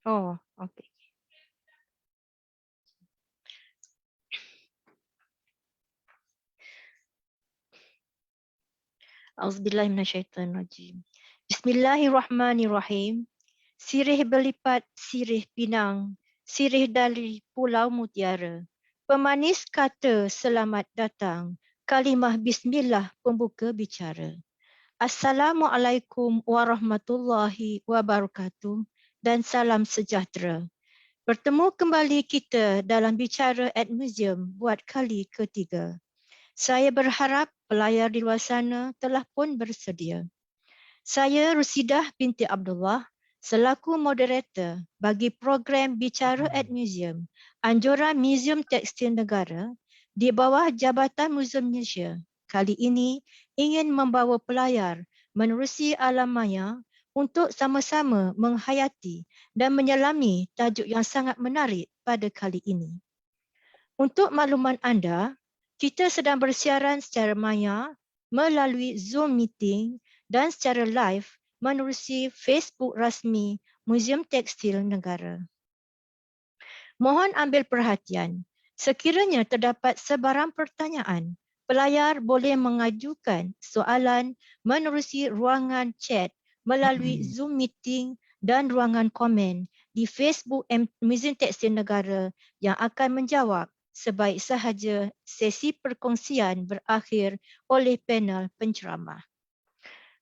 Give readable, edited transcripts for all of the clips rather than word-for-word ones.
Oh, okey. Auzubillahi minasyaitonirrajim. Bismillahirrahmanirrahim. Sirih berlipat, sirih pinang, sirih dari Pulau Mutiara. Pemanis kata selamat datang, kalimah bismillah pembuka bicara. Assalamualaikum warahmatullahi wabarakatuh dan salam sejahtera. Bertemu kembali kita dalam Bicara at Museum buat kali ketiga. Saya berharap pelayar di luar sana telah pun bersedia. Saya Rusidah binti Abdullah selaku moderator bagi program Bicara at Museum, anjuran Museum Tekstil Negara di bawah Jabatan Muzium Malaysia. Kali ini ingin membawa pelayar menerusi alam maya untuk sama-sama menghayati dan menyelami tajuk yang sangat menarik pada kali ini. Untuk makluman anda, kita sedang bersiaran secara maya melalui Zoom meeting dan secara live menerusi Facebook rasmi Muzium Tekstil Negara. Mohon ambil perhatian, sekiranya terdapat sebarang pertanyaan, pelayar boleh mengajukan soalan menerusi ruangan chat melalui Zoom meeting dan ruangan komen di Facebook Muzium Tekstil Negara yang akan menjawab sebaik sahaja sesi perkongsian berakhir oleh panel penceramah.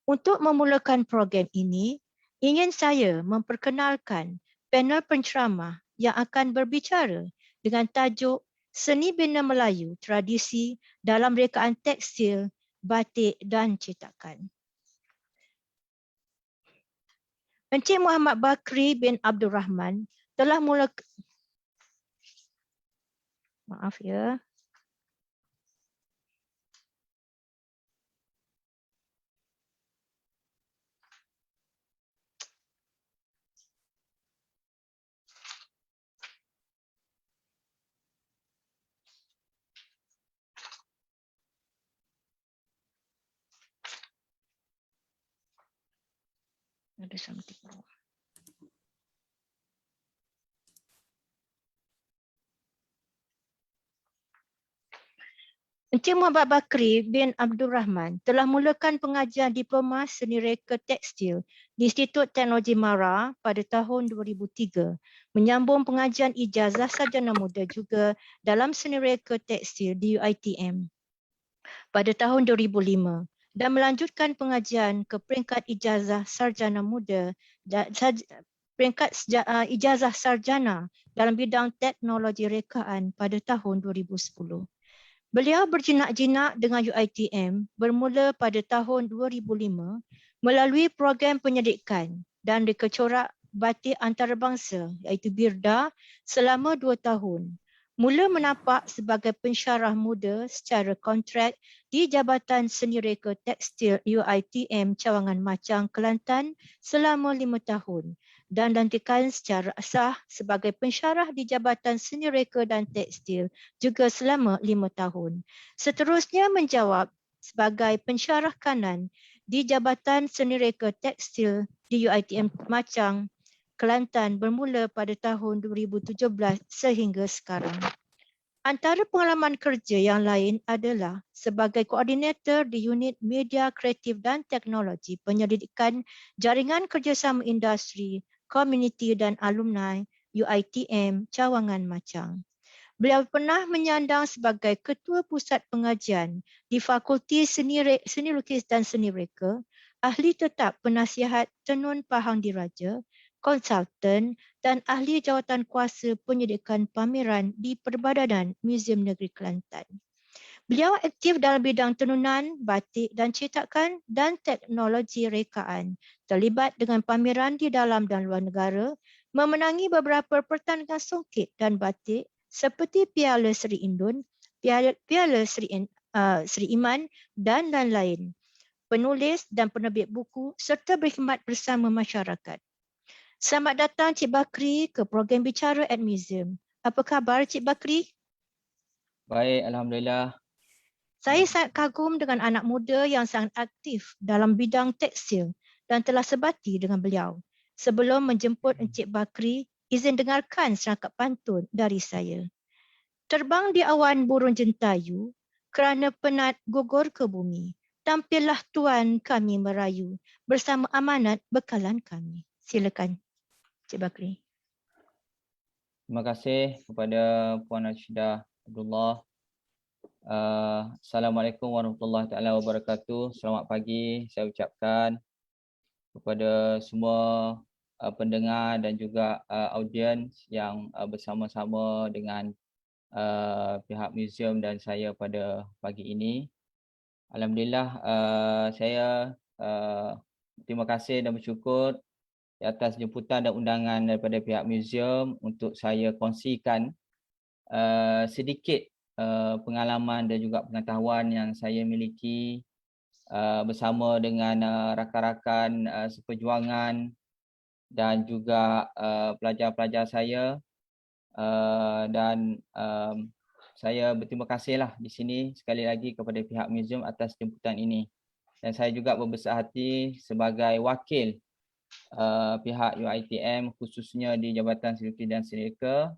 Untuk memulakan program ini, ingin saya memperkenalkan panel penceramah yang akan berbicara dengan tajuk Seni Bina Melayu Tradisi dalam Rekaan Tekstil, Batik dan Cetakan. Encik Muhammad Bakri bin Abdul Rahman telah Maaf ya. Ada something wrong. Encik Muhammad Bakri bin Abdul Rahman telah mulakan pengajian Diploma Seni Reka Tekstil di Institut Teknologi MARA pada tahun 2003, menyambung pengajian ijazah sarjana muda juga dalam Seni Reka Tekstil di UiTM pada tahun 2005 dan melanjutkan pengajian ke peringkat ijazah sarjana muda dan ijazah sarjana dalam bidang teknologi rekaan pada tahun 2010. Beliau berjinak-jinak dengan UiTM bermula pada tahun 2005 melalui program penyelidikan dan reka corak batik antarabangsa iaitu BIRDA selama 2 tahun. Mula menapak sebagai pensyarah muda secara kontrak di Jabatan Seni Reka Tekstil UiTM Cawangan Macang, Kelantan selama 5 tahun dan dilantikan secara sah sebagai pensyarah di Jabatan Seni Reka dan Tekstil juga selama 5 tahun. Seterusnya menjawab sebagai pensyarah kanan di Jabatan Seni Reka Tekstil di UiTM Macang, Kelantan bermula pada tahun 2017 sehingga sekarang. Antara pengalaman kerja yang lain adalah sebagai koordinator di Unit Media Kreatif dan Teknologi Penyelidikan Jaringan Kerjasama Industri, Komuniti dan Alumni UiTM Cawangan Macang. Beliau pernah menyandang sebagai Ketua Pusat Pengajian di Fakulti Seni Lukis dan Seni Reka, Ahli Tetap Penasihat Tenun Pahang Diraja, Konsultan dan Ahli Jawatan Kuasa Penyelidikan Pameran di Perbadanan Muzium Negeri Kelantan. Beliau aktif dalam bidang tenunan, batik dan cetakan dan teknologi rekaan, terlibat dengan pameran di dalam dan luar negara, memenangi beberapa pertandingan songket dan batik seperti Piala Seri Indun, Piala Seri Iman dan lain-lain. Penulis dan penerbit buku serta berkhidmat bersama masyarakat. Selamat datang Cik Bakri ke program Bicara at Museum. Apa khabar Cik Bakri? Baik, Alhamdulillah. Saya sangat kagum dengan anak muda yang sangat aktif dalam bidang tekstil dan telah sebati dengan beliau. Sebelum menjemput Encik Bakri, Izin dengarkan serangkap pantun dari saya. Terbang di awan burung jentayu, kerana penat gugur ke bumi. Tampillah tuan kami merayu, bersama amanat bekalan kami. Silakan, Cik Bakri. Terima kasih kepada Puan Rashidah Abdullah. Assalamualaikum warahmatullahi taala wabarakatuh. Selamat pagi saya ucapkan kepada semua pendengar dan juga audiens yang bersama-sama dengan pihak museum dan saya pada pagi ini. Alhamdulillah, saya terima kasih dan bersyukur atas jemputan dan undangan daripada pihak museum untuk saya kongsikan sedikit pengalaman dan juga pengetahuan yang saya miliki bersama dengan rakan-rakan seperjuangan dan juga pelajar-pelajar saya, dan saya berterima kasihlah di sini sekali lagi kepada pihak museum atas jemputan ini. Dan saya juga berbesar hati sebagai wakil pihak UiTM khususnya di Jabatan Sekretari dan Seneca,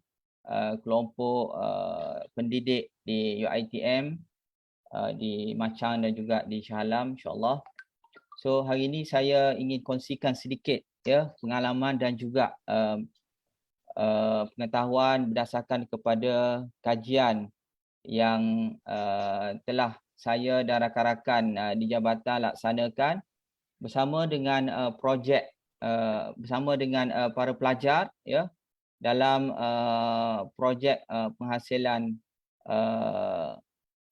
kelompok pendidik di UiTM di Machang dan juga di Shah Alam, insya-Allah. So hari ini saya ingin kongsikan sedikit ya pengalaman dan juga pengetahuan berdasarkan kepada kajian yang telah saya dan rakan-rakan di jabatan laksanakan bersama dengan projek bersama dengan para pelajar ya dalam projek penghasilan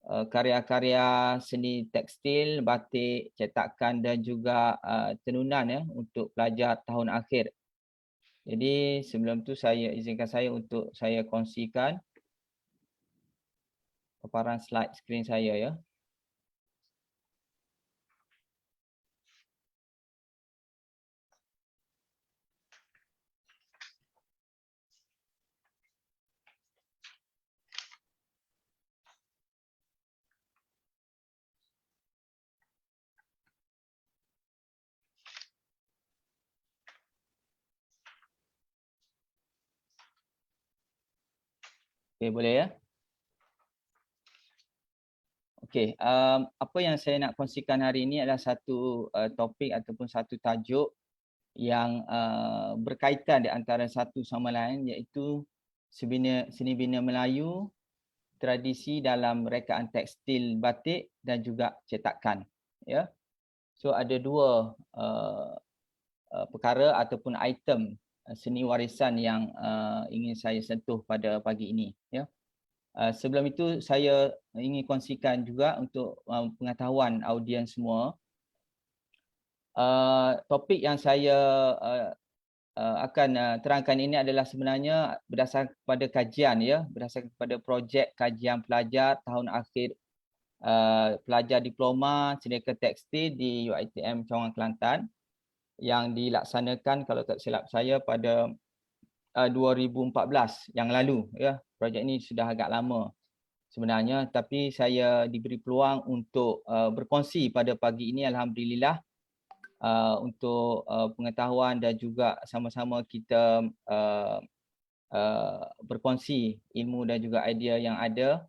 karya-karya seni tekstil, batik, cetakan dan juga tenunan ya untuk pelajar tahun akhir. Jadi sebelum tu saya izinkan saya untuk saya kongsikan paparan slide skrin saya ya. Okey, boleh ya? Okey, apa yang saya nak kongsikan hari ini adalah satu topik ataupun satu tajuk yang berkaitan di antara satu sama lain, iaitu seni bina Melayu, tradisi dalam rekaan tekstil batik dan juga cetakan. Ya, so ada dua perkara ataupun item seni warisan yang ingin saya sentuh pada pagi ini. Ya. Sebelum itu saya ingin kongsikan juga untuk pengetahuan audiens semua. Topik yang saya akan terangkan ini adalah sebenarnya berdasarkan kepada kajian ya, berdasarkan kepada projek kajian pelajar tahun akhir pelajar diploma Senika Tekstil di UiTM Cawangan Kelantan yang dilaksanakan kalau tak silap saya pada 2014 yang lalu ya. Projek ini sudah agak lama sebenarnya, tapi saya diberi peluang untuk berkongsi pada pagi ini, alhamdulillah, untuk pengetahuan dan juga sama-sama kita berkongsi ilmu dan juga idea yang ada.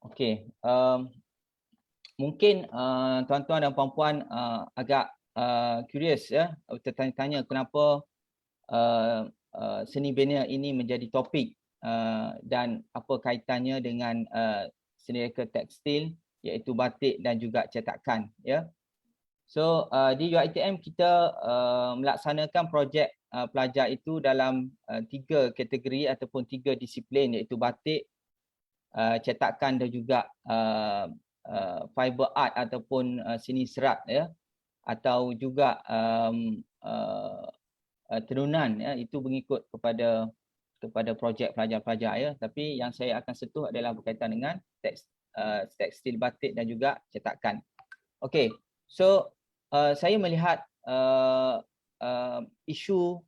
Okey, mungkin tuan-tuan dan puan-puan agak curious ya, tertanya-tanya kenapa seni bina ini menjadi topik dan apa kaitannya dengan seni reka tekstil iaitu batik dan juga cetakan ya. So di UiTM kita melaksanakan projek pelajar itu dalam 3 kategori ataupun 3 disiplin, iaitu batik, cetakan dan juga fiber art ataupun seni serat ya, atau juga tenunan ya, itu mengikut kepada projek pelajar-pelajar ya. Tapi yang saya akan sentuh adalah berkaitan dengan tekstil batik dan juga cetakan. Okey, so saya melihat isu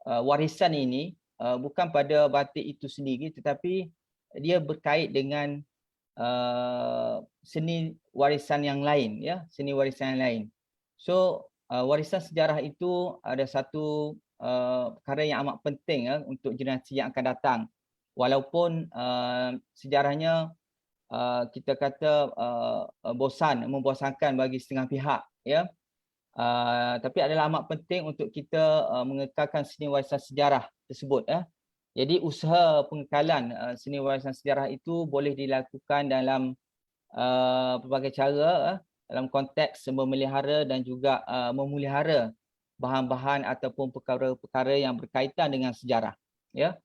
warisan ini bukan pada batik itu sendiri, tetapi dia berkait dengan seni warisan yang lain ya, seni warisan yang lain. So warisan sejarah itu ada satu perkara yang amat penting untuk generasi yang akan datang. Walaupun sejarahnya kita kata membosankan bagi setengah pihak, ya. Tapi adalah amat penting untuk kita mengekalkan seni warisan sejarah tersebut, ya. Jadi usaha pengekalan seni warisan sejarah itu boleh dilakukan dalam pelbagai cara, dalam konteks memelihara dan juga memelihara bahan-bahan ataupun perkara-perkara yang berkaitan dengan sejarah, ya.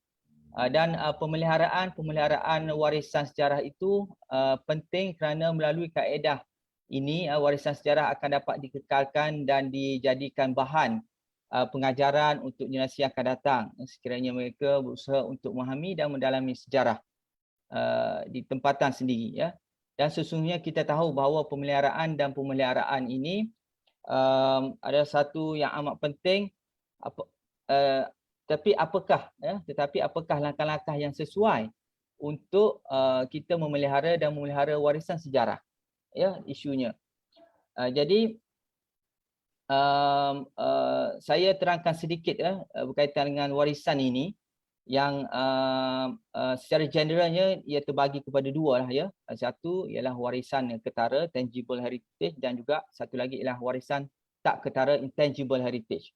Dan pemeliharaan warisan sejarah itu penting kerana melalui kaedah ini warisan sejarah akan dapat dikekalkan dan dijadikan bahan pengajaran untuk generasi yang akan datang sekiranya mereka berusaha untuk memahami dan mendalami sejarah di tempatan sendiri, ya. Dan sesungguhnya kita tahu bahawa pemeliharaan ini adalah satu yang amat penting. Tetapi apakah langkah-langkah yang sesuai untuk kita memelihara dan memelihara warisan sejarah, ya, isunya. Jadi saya terangkan sedikit berkaitan dengan warisan ini yang secara generalnya ia terbagi kepada dua lah, ya. Satu ialah warisan ketara, tangible heritage, dan juga satu lagi ialah warisan tak ketara, intangible heritage.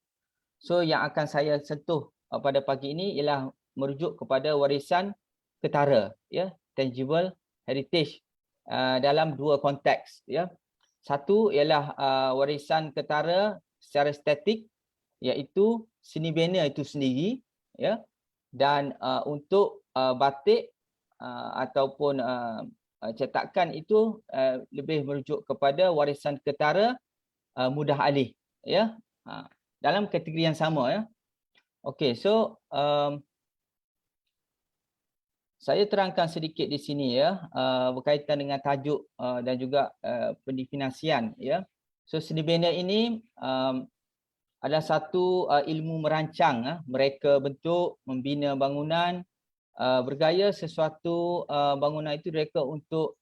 So yang akan saya sentuh pada pagi ini ialah merujuk kepada warisan ketara, ya, tangible heritage dalam dua konteks, ya. Satu ialah warisan ketara secara estetik, iaitu seni bina itu sendiri, ya. Dan untuk batik ataupun cetakan itu lebih merujuk kepada warisan ketara mudah alih, ya. Dalam kategori yang sama, ya. Okey, so saya terangkan sedikit di sini, ya, berkaitan dengan tajuk dan juga pendefinisian, ya. So seni bina ini adalah satu ilmu merancang, mereka bentuk, membina bangunan, bergaya sesuatu bangunan itu direka untuk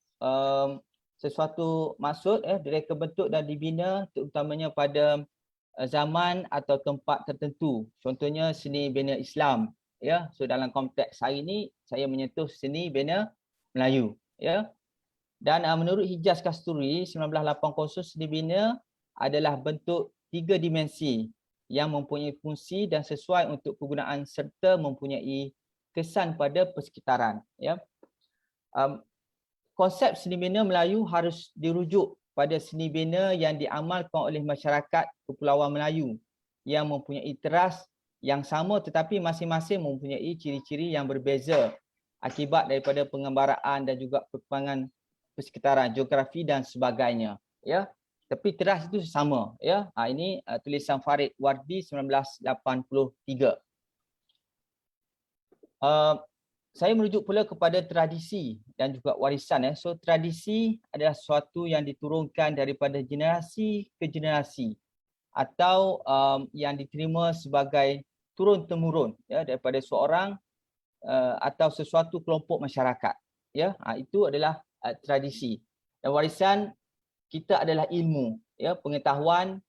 sesuatu maksud, direka bentuk dan dibina terutamanya pada zaman atau tempat tertentu. Contohnya seni bina Islam, ya. So dalam konteks hari ini saya menyentuh seni bina Melayu, ya. Dan menurut Hijaz Kasturi 1980, seni bina adalah bentuk 3 dimensi yang mempunyai fungsi dan sesuai untuk kegunaan serta mempunyai kesan pada persekitaran, ya. Konsep seni bina Melayu harus dirujuk pada seni bina yang diamalkan oleh masyarakat Kepulauan Melayu yang mempunyai teras yang sama tetapi masing-masing mempunyai ciri-ciri yang berbeza akibat daripada pengembaraan dan juga perkembangan persekitaran, geografi dan sebagainya, ya. Tapi teras itu sama, ya. Ini tulisan Farid Wardi 1983. Saya merujuk pula kepada tradisi dan juga warisan, ya. So tradisi adalah sesuatu yang diturunkan daripada generasi ke generasi atau yang diterima sebagai turun-temurun, ya, daripada seorang atau sesuatu kelompok masyarakat, ya. Itu adalah tradisi. Dan warisan kita adalah ilmu, ya, pengetahuan,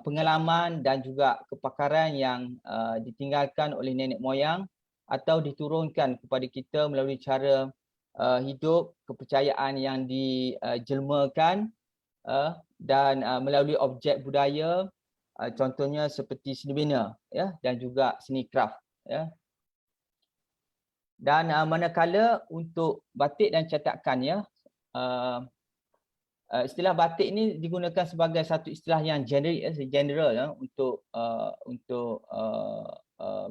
pengalaman dan juga kepakaran yang ditinggalkan oleh nenek moyang atau diturunkan kepada kita melalui cara hidup, kepercayaan yang dijelmakan dan melalui objek budaya, contohnya seperti seni bina, ya, dan juga seni kraft, ya. Dan manakala untuk batik dan cetakan, ya, istilah batik ini digunakan sebagai satu istilah yang general, ya, untuk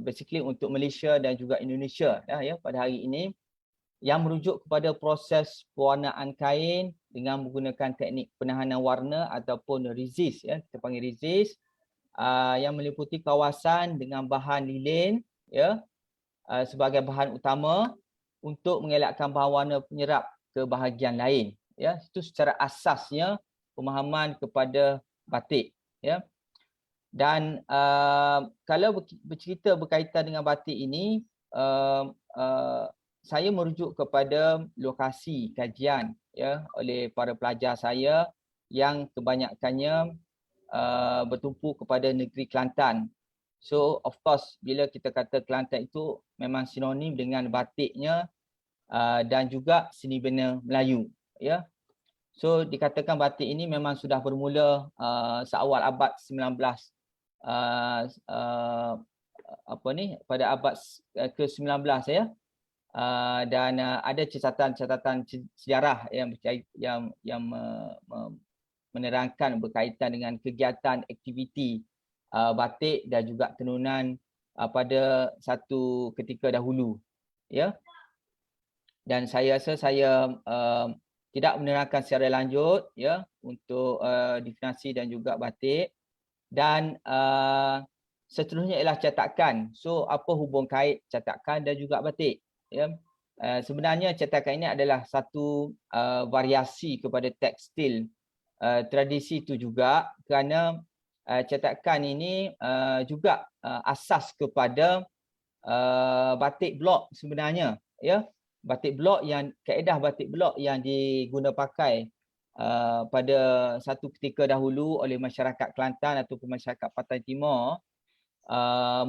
basically untuk Malaysia dan juga Indonesia, ya, pada hari ini, yang merujuk kepada proses pewarnaan kain dengan menggunakan teknik penahanan warna ataupun resist, ya, kita panggil resist, yang meliputi kawasan dengan bahan lilin, ya, sebagai bahan utama untuk mengelakkan bahan warna penyerap ke bahagian lain, ya. Itu secara asasnya pemahaman kepada batik, ya. Dan kalau bercerita berkaitan dengan batik ini, saya merujuk kepada lokasi kajian, ya, oleh para pelajar saya yang kebanyakannya bertumpu kepada negeri Kelantan. So of course bila kita kata Kelantan itu memang sinonim dengan batiknya dan juga seni bina Melayu, ya. So dikatakan batik ini memang sudah bermula seawal abad 19 pada abad ke-19, ya. Dan ada catatan sejarah yang menerangkan berkaitan dengan kegiatan aktiviti batik dan juga tenunan pada satu ketika dahulu, ya. Dan saya rasa saya tidak menerangkan secara lanjut, ya, untuk definisi dan juga batik. Dan seterusnya ialah cetakan. So apa hubung kait cetakan dan juga batik, ya. Sebenarnya cetakan ini adalah satu variasi kepada tekstil tradisi itu juga, kerana cetakan ini juga asas kepada batik blok sebenarnya, ya. Batik blok kaedah batik blok yang diguna pakai pada satu ketika dahulu oleh masyarakat Kelantan ataupun masyarakat Pantai Timur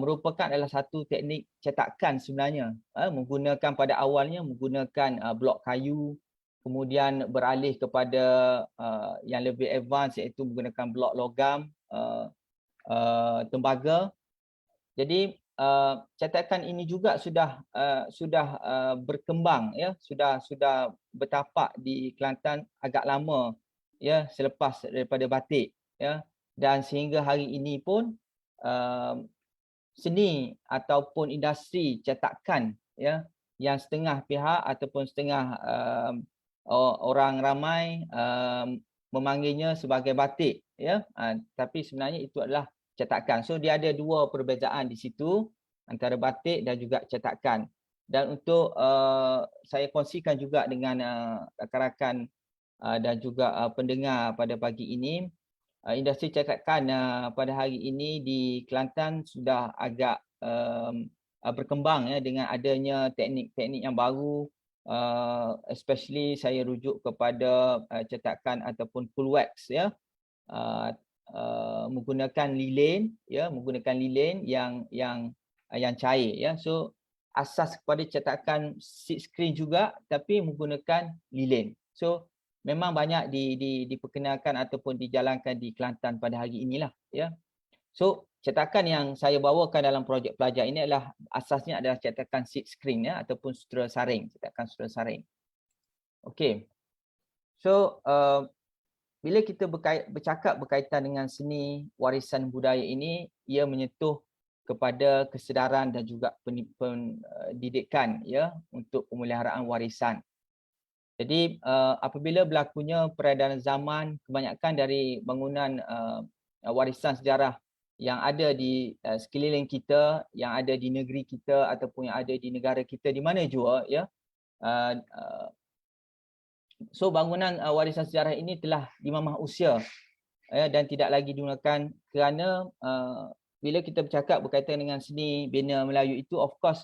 merupakan adalah satu teknik cetakan sebenarnya, menggunakan pada awalnya menggunakan blok kayu, kemudian beralih kepada yang lebih advance iaitu menggunakan blok logam, tembaga. Jadi cetakan ini juga sudah berkembang, ya, sudah bertapak di Kelantan agak lama, ya, selepas daripada batik, ya. Dan sehingga hari ini pun seni ataupun industri cetakan, ya, yang setengah pihak ataupun setengah orang ramai memanggilnya sebagai batik, ya, tapi sebenarnya itu adalah cetakan. So dia ada dua perbezaan di situ antara batik dan juga cetakan. Dan untuk saya kongsikan juga dengan rakan-rakan dan juga pendengar pada pagi ini, industri cetakan pada hari ini di Kelantan sudah agak berkembang, ya, dengan adanya teknik-teknik yang baru, especially saya rujuk kepada cetakan ataupun full wax, ya. Menggunakan lilin, ya, menggunakan lilin yang cair, ya. So asas kepada cetakan seat screen juga, tapi menggunakan lilin. So memang banyak diperkenalkan ataupun dijalankan di Kelantan pada hari inilah, ya. So cetakan yang saya bawakan dalam projek pelajar ini adalah asasnya adalah cetakan seat screen, ya, ataupun sutera saring, cetakan sutera saring. Okey. So bila kita bercakap berkaitan dengan seni warisan budaya ini, ia menyentuh kepada kesedaran dan juga pendidikan, ya, untuk pemeliharaan warisan. Jadi apabila berlakunya peredaran zaman, kebanyakan dari bangunan warisan sejarah yang ada di sekeliling kita, yang ada di negeri kita ataupun yang ada di negara kita di mana jua, ya, so bangunan warisan sejarah ini telah dimamah usia, ya, dan tidak lagi digunakan kerana bila kita bercakap berkaitan dengan seni bina Melayu itu, of course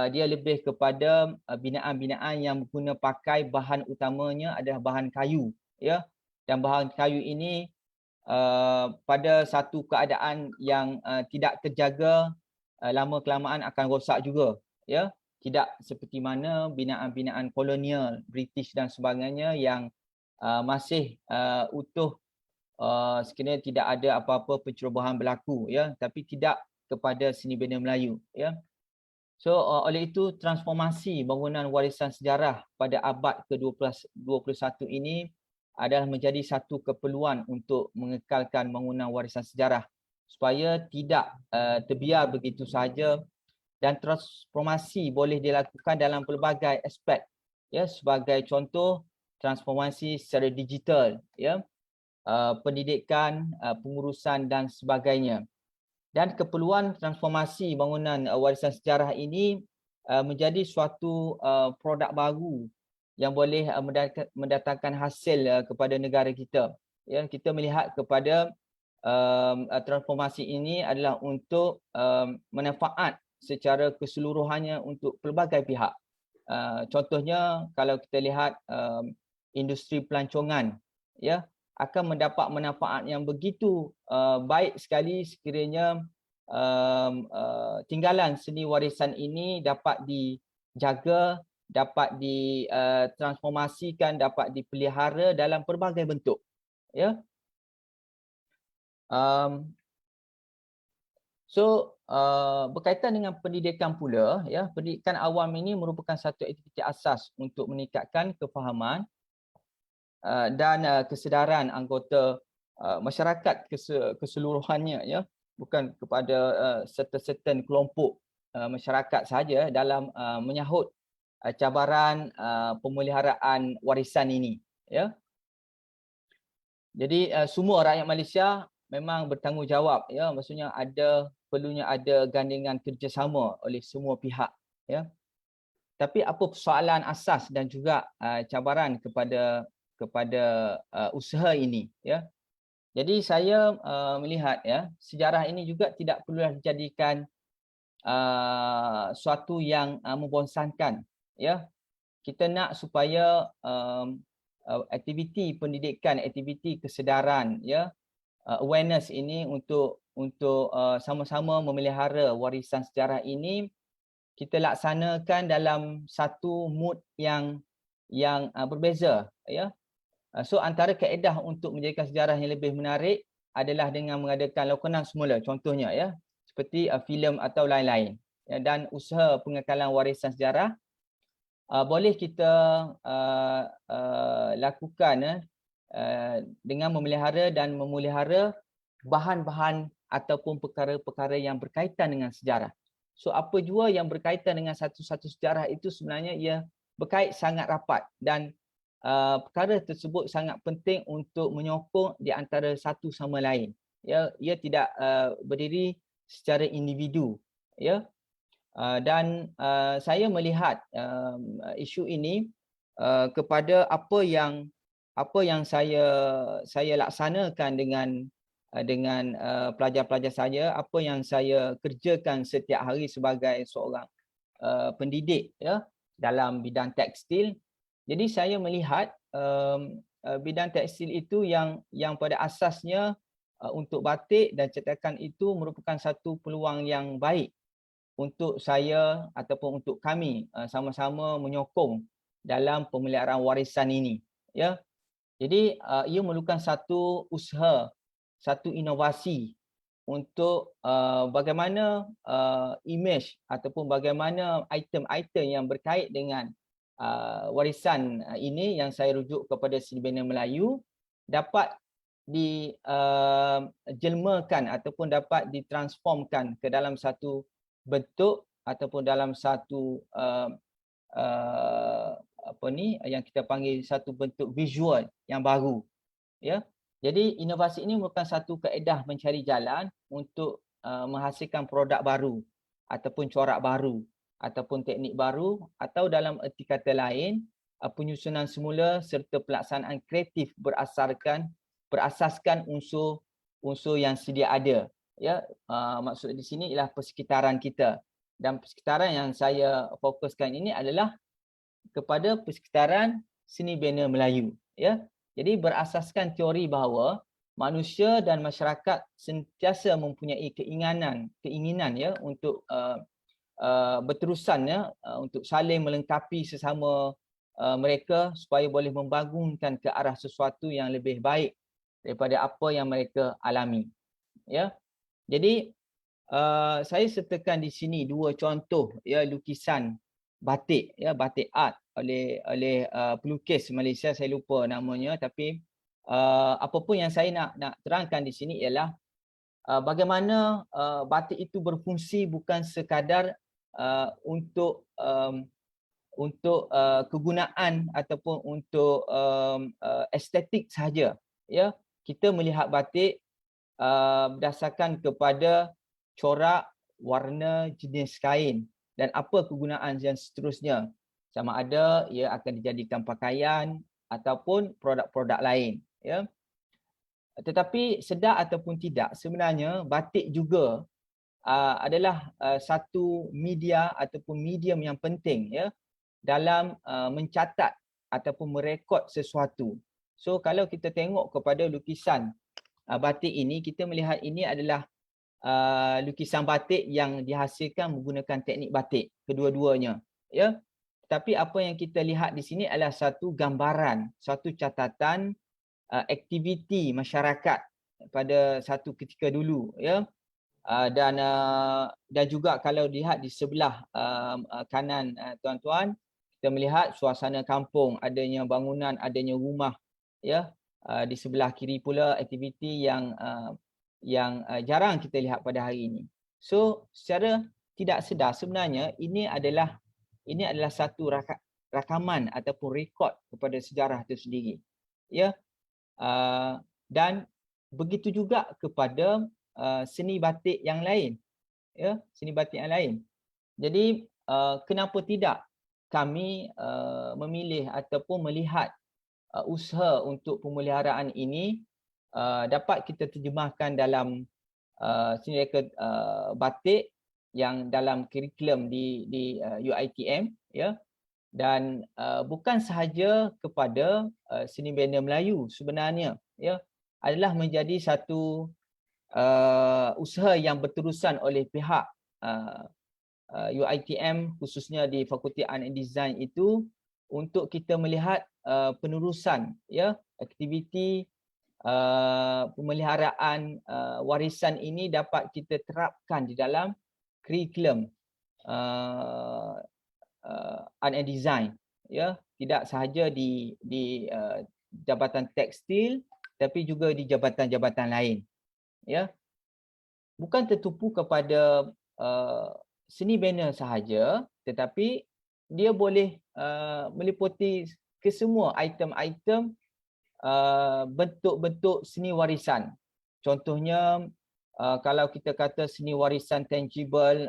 dia lebih kepada binaan-binaan yang guna pakai bahan utamanya adalah bahan kayu, ya. Dan bahan kayu ini pada satu keadaan yang tidak terjaga, lama kelamaan akan rosak juga, ya. Tidak seperti mana binaan-binaan kolonial British dan sebagainya yang masih utuh, sekiranya tidak ada apa-apa pencerobohan berlaku, ya, tapi tidak kepada seni bina Melayu, ya. So oleh itu transformasi bangunan warisan sejarah pada abad ke-21 ini adalah menjadi satu keperluan untuk mengekalkan bangunan warisan sejarah supaya tidak terbiar begitu sahaja, dan transformasi boleh dilakukan dalam pelbagai aspek, ya, sebagai contoh transformasi secara digital, ya, pendidikan, pengurusan dan sebagainya. Dan keperluan transformasi bangunan warisan sejarah ini menjadi suatu produk baru yang boleh mendatangkan hasil kepada negara kita, ya. Kita melihat kepada transformasi ini adalah untuk manfaat secara keseluruhannya untuk pelbagai pihak. Contohnya kalau kita lihat industri pelancongan, ya, akan mendapat manfaat yang begitu baik sekali sekiranya tinggalan seni warisan ini dapat dijaga, dapat ditransformasikan, dapat dipelihara dalam pelbagai bentuk. Ya. Berkaitan dengan pendidikan pula, ya, pendidikan awam ini merupakan satu aktiviti asas untuk meningkatkan kefahaman dan kesedaran anggota masyarakat keseluruhannya, ya, bukan kepada certain kelompok masyarakat sahaja dalam menyahut cabaran pemeliharaan warisan ini, ya. Jadi semua rakyat Malaysia memang bertanggungjawab, ya, maksudnya perlunya ada gandingan kerjasama oleh semua pihak, ya. Tapi apa persoalan asas dan juga cabaran kepada usaha ini, ya. Jadi saya melihat, ya, sejarah ini juga tidak perlulah dijadikan suatu yang membosankan, ya. Kita nak supaya aktiviti pendidikan, aktiviti kesedaran, ya, awareness ini untuk sama-sama memelihara warisan sejarah ini kita laksanakan dalam satu mood yang berbeza, ya. So antara kaedah untuk menjadikan sejarah yang lebih menarik adalah dengan mengadakan lakonan semula, contohnya, ya, seperti filem atau lain-lain, ya, dan usaha pengekalan warisan sejarah boleh kita lakukan dengan memelihara dan memelihara bahan-bahan ataupun perkara-perkara yang berkaitan dengan sejarah. So apa jua yang berkaitan dengan satu-satu sejarah itu sebenarnya ia berkait sangat rapat dan perkara tersebut sangat penting untuk menyokong di antara satu sama lain. Ya, ia tidak berdiri secara individu, ya. Dan saya melihat isu ini kepada apa yang saya laksanakan dengan pelajar-pelajar saya, apa yang saya kerjakan setiap hari sebagai seorang pendidik, ya, dalam bidang tekstil. Jadi saya melihat bidang tekstil itu yang pada asasnya untuk batik dan cetakan itu merupakan satu peluang yang baik untuk saya ataupun untuk kami sama-sama menyokong dalam pemeliharaan warisan ini, ya. Jadi ia memerlukan satu usaha, satu inovasi untuk bagaimana imej ataupun bagaimana item-item yang berkait dengan warisan ini yang saya rujuk kepada seni bina Melayu dapat dijelmakan ataupun dapat ditransformkan ke dalam satu bentuk ataupun dalam satu yang kita panggil satu bentuk visual yang baru, ya. Jadi inovasi ini merupakan satu kaedah mencari jalan untuk menghasilkan produk baru ataupun corak baru ataupun teknik baru, atau dalam erti kata lain penyusunan semula serta pelaksanaan kreatif berasaskan unsur yang sedia ada, ya. Maksud di sini ialah persekitaran kita, dan persekitaran yang saya fokuskan ini adalah kepada persekitaran seni bina Melayu, ya. Jadi berasaskan teori bahawa manusia dan masyarakat sentiasa mempunyai keinginan, ya, untuk berterusan, ya, untuk saling melengkapi sesama mereka supaya boleh membangunkan ke arah sesuatu yang lebih baik daripada apa yang mereka alami, ya. Jadi saya sertakan di sini dua contoh, ya, lukisan batik, ya, batik art oleh pelukis Malaysia, saya lupa namanya, tapi apa pun yang saya nak terangkan di sini ialah bagaimana batik itu berfungsi bukan sekadar untuk kegunaan ataupun untuk estetik sahaja, ya. Kita melihat batik berdasarkan kepada corak, warna, jenis kain dan apa kegunaan yang seterusnya. Sama ada ia akan dijadikan pakaian ataupun produk-produk lain, ya. Tetapi sedar ataupun tidak, sebenarnya batik juga adalah satu media ataupun medium yang penting, ya, dalam mencatat ataupun merekod sesuatu. So kalau kita tengok kepada lukisan batik ini, kita melihat ini adalah lukisan batik yang dihasilkan menggunakan teknik batik kedua-duanya, ya. Tapi apa yang kita lihat di sini adalah satu gambaran, satu catatan aktiviti masyarakat pada satu ketika dulu, ya. Dan juga kalau lihat di sebelah kanan tuan-tuan, kita melihat suasana kampung, adanya bangunan, adanya rumah, ya. Di sebelah kiri pula aktiviti yang jarang kita lihat pada hari ini. So secara tidak sedar sebenarnya ini adalah satu rakaman ataupun rekod kepada sejarah itu sendiri, ya. Dan begitu juga kepada seni batik yang lain, ya, seni batik yang lain. Jadi kenapa tidak kami memilih ataupun melihat usaha untuk pemeliharaan ini dapat kita terjemahkan dalam seni reka batik yang dalam kurikulum di UiTM, ya. Dan bukan sahaja kepada seni bina Melayu sebenarnya, ya, adalah menjadi satu usaha yang berterusan oleh pihak UiTM khususnya di Fakulti Art and Design itu untuk kita melihat penerusan, ya, aktiviti pemeliharaan warisan ini dapat kita terapkan di dalam kurikulum Art and Design, ya, tidak sahaja di Jabatan Tekstil tapi juga di jabatan-jabatan lain, ya. Bukan tertumpu kepada seni bina sahaja, tetapi dia boleh meliputi kesemua item-item bentuk-bentuk seni warisan. Contohnya kalau kita kata seni warisan tangible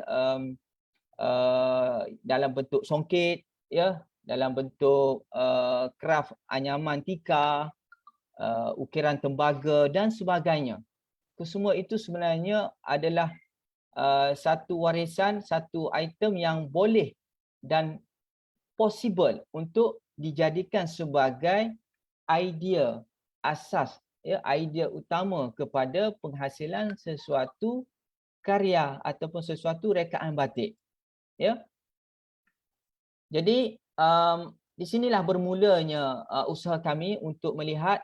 dalam bentuk songket, ya, dalam bentuk kraft anyaman tikar, ukiran tembaga dan sebagainya. Kesemua itu sebenarnya adalah satu warisan, satu item yang boleh dan possible untuk dijadikan sebagai idea asas, ya, idea utama kepada penghasilan sesuatu karya ataupun sesuatu rekaan batik, ya. Jadi di sinilah bermulanya usaha kami untuk melihat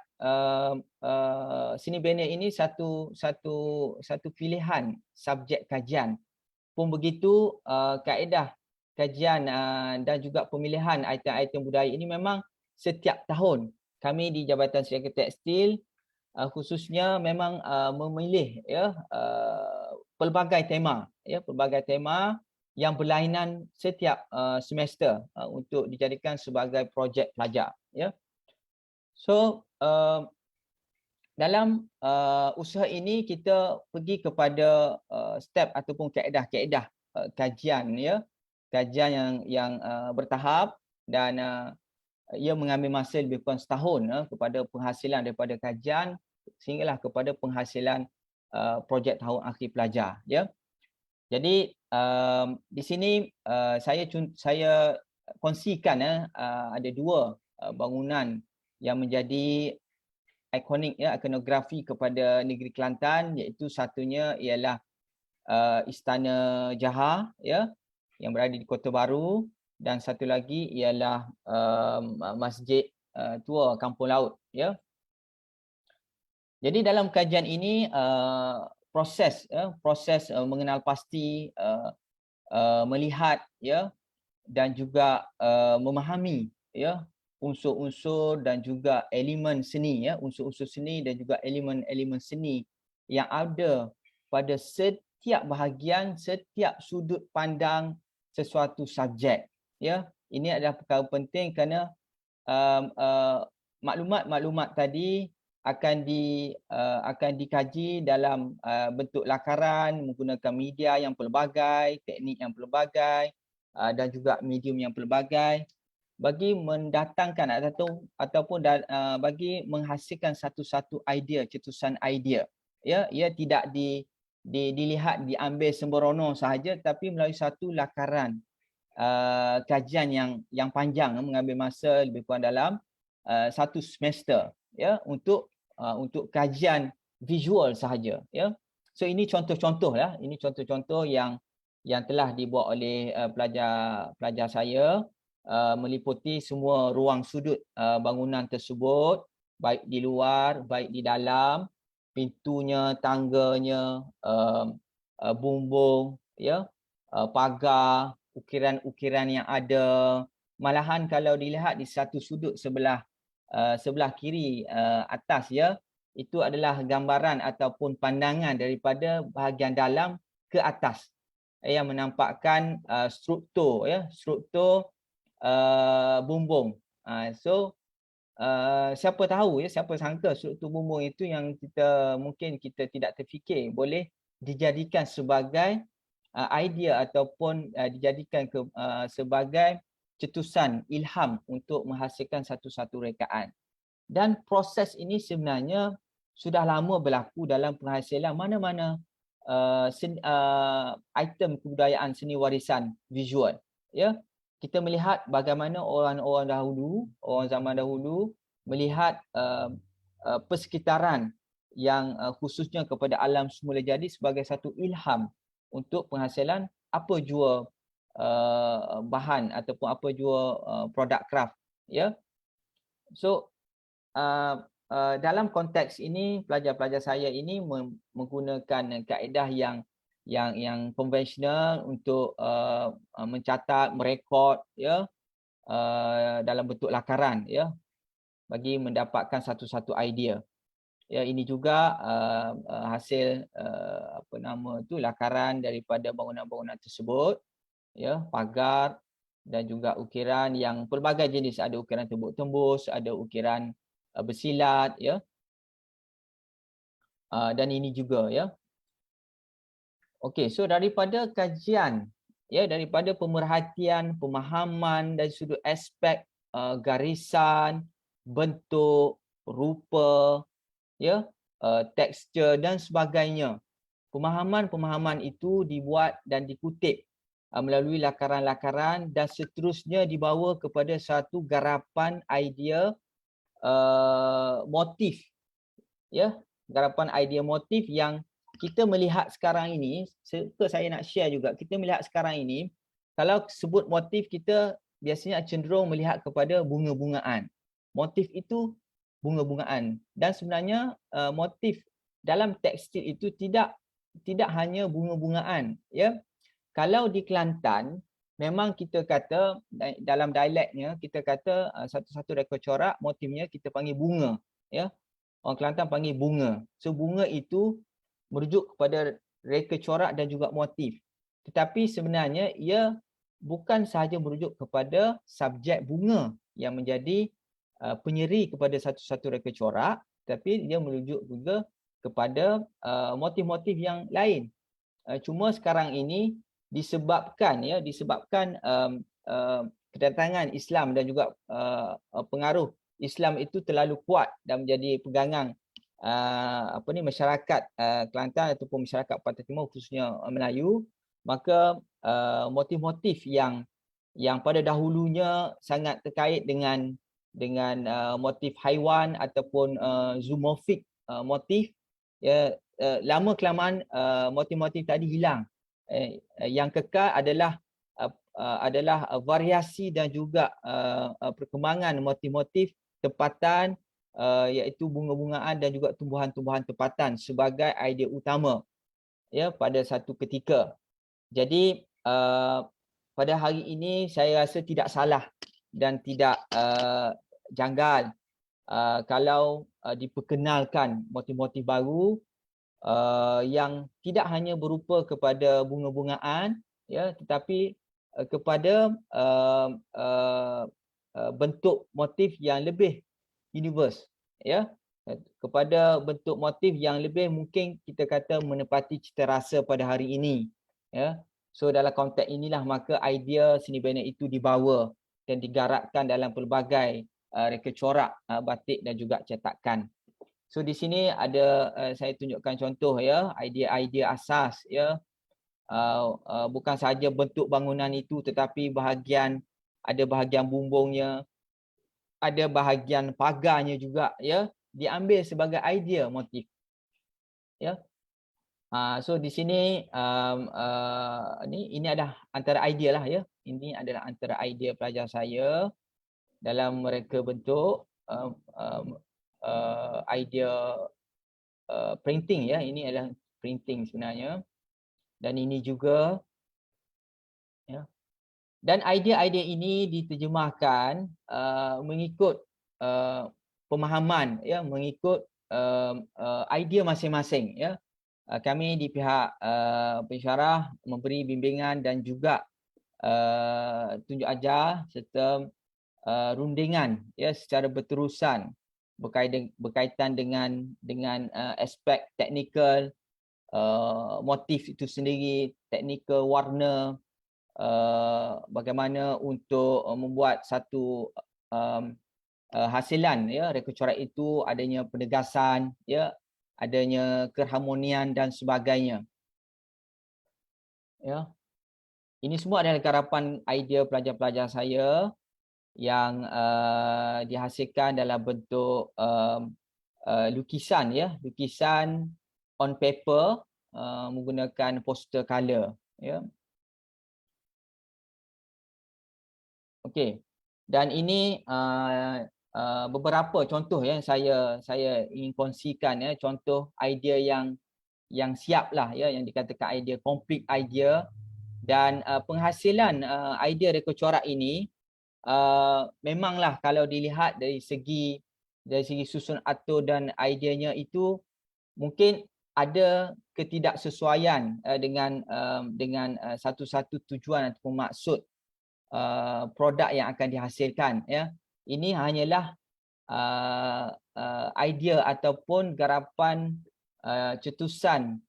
seni bina ini satu pilihan subjek kajian. Pun begitu kaedah kajian dan juga pemilihan item-item budaya ini memang setiap tahun kami di Jabatan Seni Reka Tekstil khususnya memang memilih, ya, pelbagai tema, ya, pelbagai tema yang berlainan setiap semester untuk dijadikan sebagai projek pelajar, ya. So dalam usaha ini kita pergi kepada step ataupun kaedah-kaedah kajian, ya, kajian yang bertahap dan ia mengambil masa lebih kurang setahun kepada penghasilan daripada kajian sehinggalah kepada penghasilan projek tahun akhir pelajar, ya. Jadi di sini saya kongsikan ada dua bangunan yang menjadi ikonik, ya, ikonografi kepada negeri Kelantan, iaitu satunya ialah Istana Jahar, ya, yang berada di Kota Baru, dan satu lagi ialah Masjid Tua Kampung Laut, ya. Jadi dalam kajian ini proses mengenal pasti, melihat, ya, dan juga memahami, ya, unsur-unsur dan juga elemen seni, ya, unsur-unsur seni dan juga elemen-elemen seni yang ada pada setiap bahagian, setiap sudut pandang sesuatu subjek, ya. Ini adalah perkara penting kerana maklumat-maklumat tadi akan dikaji dalam bentuk lakaran menggunakan media yang pelbagai, teknik yang pelbagai dan juga medium yang pelbagai bagi mendatangkan ataupun bagi menghasilkan satu-satu idea, cetusan idea, ya. Ia tidak dilihat diambil sembrono sahaja tapi melalui satu lakaran kajian yang panjang, mengambil masa lebih kurang dalam satu semester, ya, untuk kajian visual sahaja, ya. So ini contoh-contoh lah, ini contoh-contoh yang telah dibuat oleh pelajar saya, meliputi semua ruang sudut bangunan tersebut, baik di luar, baik di dalam, pintunya, tangganya, bumbung, ya, pagar, ukiran-ukiran yang ada. Malahan kalau dilihat di satu sudut sebelah kiri atas, ya, itu adalah gambaran ataupun pandangan daripada bahagian dalam ke atas yang menampakkan struktur, ya, struktur bumbung. So siapa tahu, ya, siapa sangka struktur bumbung itu yang mungkin kita tidak terfikir boleh dijadikan sebagai idea ataupun dijadikan sebagai cetusan ilham untuk menghasilkan satu-satu rekaan. Dan proses ini sebenarnya sudah lama berlaku dalam penghasilan mana-mana item kebudayaan seni warisan visual. Ya, kita melihat bagaimana orang zaman dahulu melihat persekitaran yang khususnya kepada alam semula jadi sebagai satu ilham untuk penghasilan apa jua bahan ataupun apa jua produk craft. Ya, so dalam konteks ini pelajar-pelajar saya ini menggunakan kaedah yang konvensional untuk mencatat, merekod, ya, dalam bentuk lakaran, ya, bagi mendapatkan satu-satu idea. Ya, ini juga hasil lakaran daripada bangunan-bangunan tersebut, ya, pagar dan juga ukiran yang pelbagai jenis, ada ukiran tembus-tembus, ada ukiran bersilat, ya, dan ini juga, ya. Okey, so daripada kajian, ya, daripada pemerhatian, pemahaman dari sudut aspek garisan, bentuk, rupa, ya, tekstur dan sebagainya. Pemahaman-pemahaman itu dibuat dan dikutip melalui lakaran-lakaran dan seterusnya dibawa kepada satu garapan idea motif, ya, garapan idea motif yang kita melihat sekarang ini. Saya nak share juga, kita melihat sekarang ini, kalau sebut motif, kita biasanya cenderung melihat kepada bunga-bungaan. Motif itu bunga-bungaan, dan sebenarnya motif dalam tekstil itu tidak hanya bunga-bungaan, ya. Kalau di Kelantan, memang kita kata dalam dialeknya, kita kata satu-satu reka corak motifnya kita panggil bunga, ya. Orang Kelantan panggil bunga. So bunga itu merujuk kepada reka corak dan juga motif. Tetapi sebenarnya ia bukan sahaja merujuk kepada subjek bunga yang menjadi penyeri kepada satu-satu reka corak, tapi dia merujuk juga kepada motif-motif yang lain. Cuma sekarang ini disebabkan kedatangan Islam dan juga pengaruh Islam itu terlalu kuat dan menjadi pegangan masyarakat Kelantan ataupun masyarakat Pantai Timur, khususnya Melayu, maka motif-motif yang pada dahulunya sangat terkait dengan motif haiwan ataupun zoomorphic motif, ya, lama kelamaan motif-motif tadi hilang. Yang kekal adalah variasi dan juga perkembangan motif-motif tempatan, iaitu bunga-bungaan dan juga tumbuhan-tumbuhan tempatan sebagai idea utama, ya, pada satu ketika. Jadi pada hari ini saya rasa tidak salah dan tidak janggal kalau diperkenalkan motif-motif baru yang tidak hanya berupa kepada bunga-bungaan, ya, tetapi kepada bentuk motif yang lebih universe, ya, kepada bentuk motif yang lebih mungkin kita kata menepati cita rasa pada hari ini, ya. So dalam konteks inilah maka idea seni bina itu dibawa dan digarapkan dalam pelbagai reka corak batik dan juga cetakan. So di sini ada saya tunjukkan contoh, ya, idea-idea asas, ya. Bukan sahaja bentuk bangunan itu, tetapi ada bahagian bumbungnya, ada bahagian pagarnya juga, ya, diambil sebagai idea motif, ya. So di sini ini adalah antara idea lah ya. Ini adalah antara idea pelajar saya dalam mereka bentuk idea printing ya. Ini adalah printing sebenarnya. Dan ini juga ya. Dan idea-idea ini diterjemahkan mengikut pemahaman ya, mengikut idea masing-masing ya. Kami di pihak pensyarah memberi bimbingan dan juga tunjuk ajar serta rundingan ya secara berterusan berkaitan dengan aspek teknikal motif itu sendiri, teknikal warna, bagaimana untuk membuat satu hasilan ya reka corak itu, adanya penegasan ya, adanya keharmonian dan sebagainya. Ya. Ini semua adalah garapan idea pelajar-pelajar saya yang dihasilkan dalam bentuk lukisan ya, lukisan on paper menggunakan poster color ya. Okey. Dan ini beberapa contoh yang saya ingin kongsikan ya, contoh idea yang siap lah ya, yang dikatakan idea complete idea. Dan penghasilan idea reka corak ini memanglah kalau dilihat dari segi susun atur dan ideanya itu mungkin ada ketidaksesuaian dengan satu-satu tujuan ataupun maksud produk yang akan dihasilkan ya. Ini hanyalah idea ataupun garapan cetusan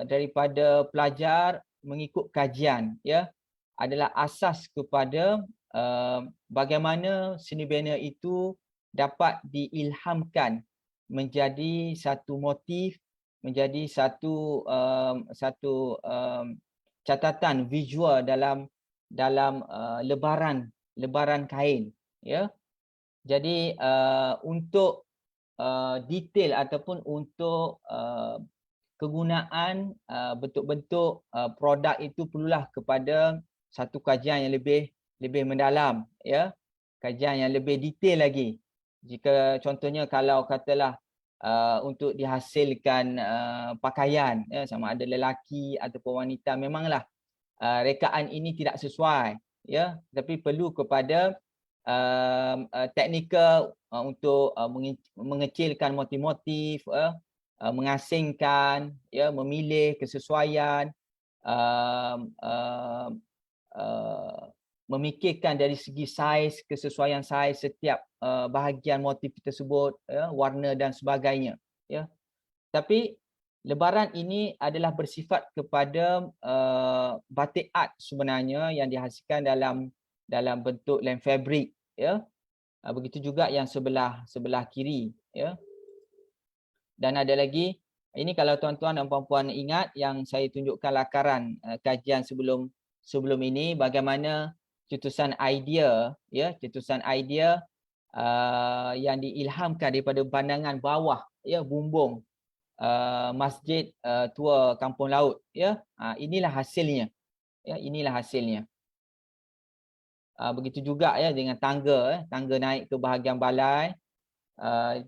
daripada pelajar mengikut kajian ya, adalah asas kepada bagaimana seni bina itu dapat diilhamkan menjadi satu motif, menjadi satu catatan visual dalam lebaran kain ya. Jadi untuk detail ataupun untuk kegunaan bentuk-bentuk produk itu perlulah kepada satu kajian yang lebih mendalam ya, kajian yang lebih detail lagi. Jika contohnya kalau katalah untuk dihasilkan pakaian ya, sama ada lelaki ataupun wanita, memanglah rekaan ini tidak sesuai ya, tapi perlu kepada teknikal untuk mengecilkan motif-motif mengasingkan ya, memilih kesesuaian, memikirkan dari segi saiz, kesesuaian saiz setiap bahagian motif tersebut ya, warna dan sebagainya ya. Tapi lebaran ini adalah bersifat kepada batik art sebenarnya yang dihasilkan dalam bentuk lem fabrik ya. Begitu juga yang sebelah kiri ya. Dan ada lagi, ini kalau tuan-tuan dan puan-puan ingat yang saya tunjukkan lakaran kajian sebelum ini, bagaimana cetusan idea ya, cetusan idea yang diilhamkan daripada pandangan bawah ya, bumbung masjid tua Kampung Laut ya. Inilah hasilnya. Ya, inilah hasilnya. Begitu juga ya dengan tangga naik ke bahagian balai.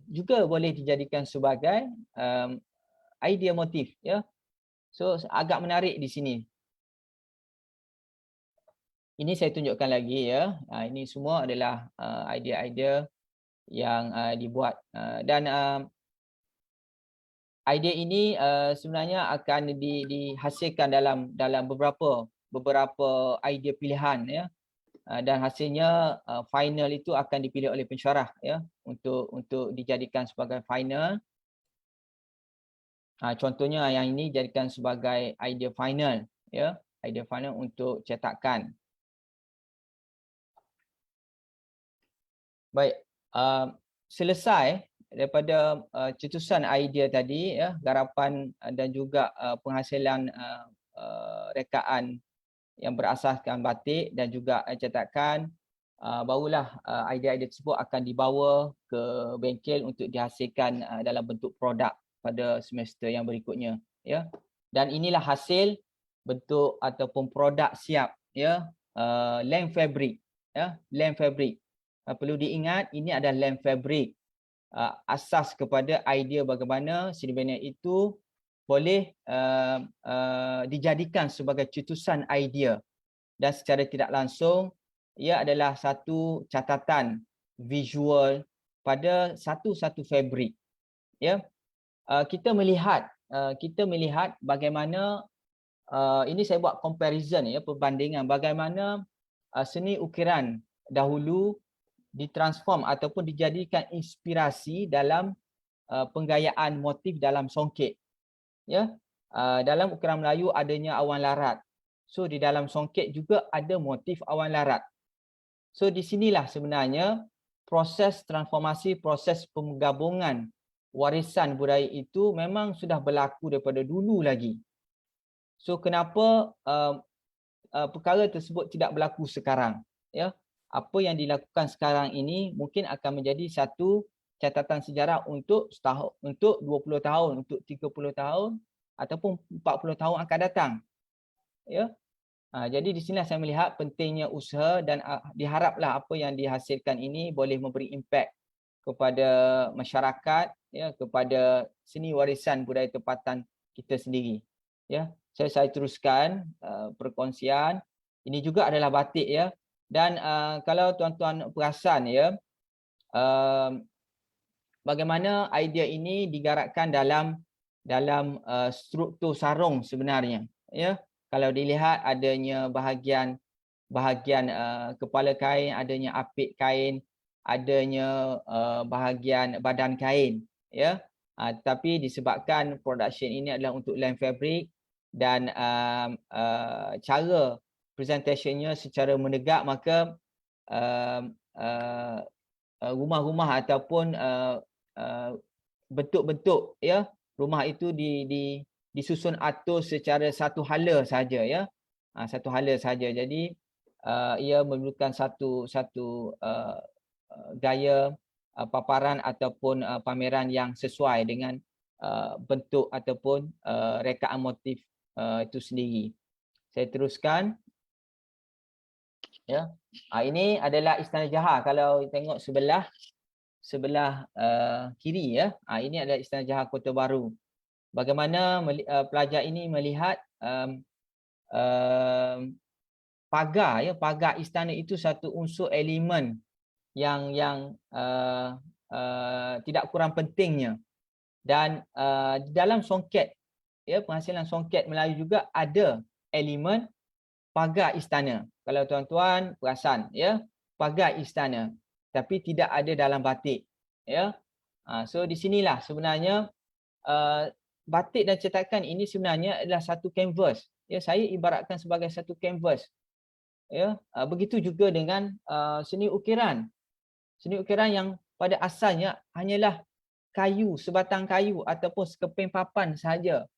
Juga boleh dijadikan sebagai idea motif ya. So agak menarik di sini. Ini saya tunjukkan lagi ya. Ini semua adalah idea-idea yang dibuat dan idea ini sebenarnya akan dihasilkan dalam beberapa idea pilihan ya. Dan hasilnya final itu akan dipilih oleh pensyarah ya, untuk dijadikan sebagai final. Contohnya yang ini jadikan sebagai idea final ya, idea final untuk cetakan. Baik, selesai daripada cetusan idea tadi ya, garapan dan juga penghasilan rekaan yang berasaskan batik dan juga cetakan, barulah idea-idea tersebut akan dibawa ke bengkel untuk dihasilkan dalam bentuk produk pada semester yang berikutnya. ya. Dan inilah hasil bentuk ataupun produk siap, ya, lem fabric, ya, lem fabric. Perlu diingat ini adalah lem fabric, asas kepada idea bagaimana sinibenia itu boleh dijadikan sebagai cetusan idea, dan secara tidak langsung ia adalah satu catatan visual pada satu-satu fabrik, ya. Kita melihat bagaimana ini saya buat comparison, ya, perbandingan bagaimana seni ukiran dahulu ditransform ataupun dijadikan inspirasi dalam penggayaan motif dalam songket, ya. Dalam ukiran Melayu adanya awan larat, so di dalam songket juga ada motif awan larat. So di sinilah sebenarnya proses transformasi, proses penggabungan warisan budaya itu memang sudah berlaku daripada dulu lagi. So kenapa perkara tersebut tidak berlaku sekarang, ya? Apa yang dilakukan sekarang ini mungkin akan menjadi satu catatan sejarah untuk setahun, untuk 20 tahun, untuk 30 tahun ataupun 40 tahun akan datang, ya. Jadi di sinilah saya melihat pentingnya usaha, dan diharaplah apa yang dihasilkan ini boleh memberi impak kepada masyarakat, ya, kepada seni warisan budaya tempatan kita sendiri, ya. Saya teruskan perkongsian. Ini juga adalah batik, ya. Dan kalau tuan-tuan perasan, ya, bagaimana idea ini digarakkan dalam struktur sarung sebenarnya, ya. Kalau dilihat adanya bahagian kepala kain, adanya apik kain, adanya bahagian badan kain, ya. Tapi disebabkan production ini adalah untuk lem fabric dan cara presentationnya secara menegak, maka rumah-rumah ataupun bentuk-bentuk, ya, rumah itu disusun atur secara satu hala saja, ya. Satu hala saja. Jadi ia memerlukan satu gaya paparan ataupun pameran yang sesuai dengan bentuk ataupun rekaan motif itu sendiri. Saya teruskan, ya. Ini adalah Istana Jaha. Kalau tengok sebelah kiri, ya, ini adalah Istana Jaha Kota Baru. Bagaimana pelajar ini melihat pagar, ya, pagar istana itu satu unsur elemen yang tidak kurang pentingnya. Dan di dalam songket, ya, penghasilan songket Melayu juga ada elemen pagar istana. Kalau tuan-tuan perasan, ya, pagar istana, tapi tidak ada dalam batik, ya. So di sinilah sebenarnya batik dan cetakan ini sebenarnya adalah satu kanvas, ya. Saya ibaratkan sebagai satu kanvas, ya. Begitu juga dengan seni ukiran yang pada asalnya hanyalah kayu, sebatang kayu ataupun sekeping papan saja,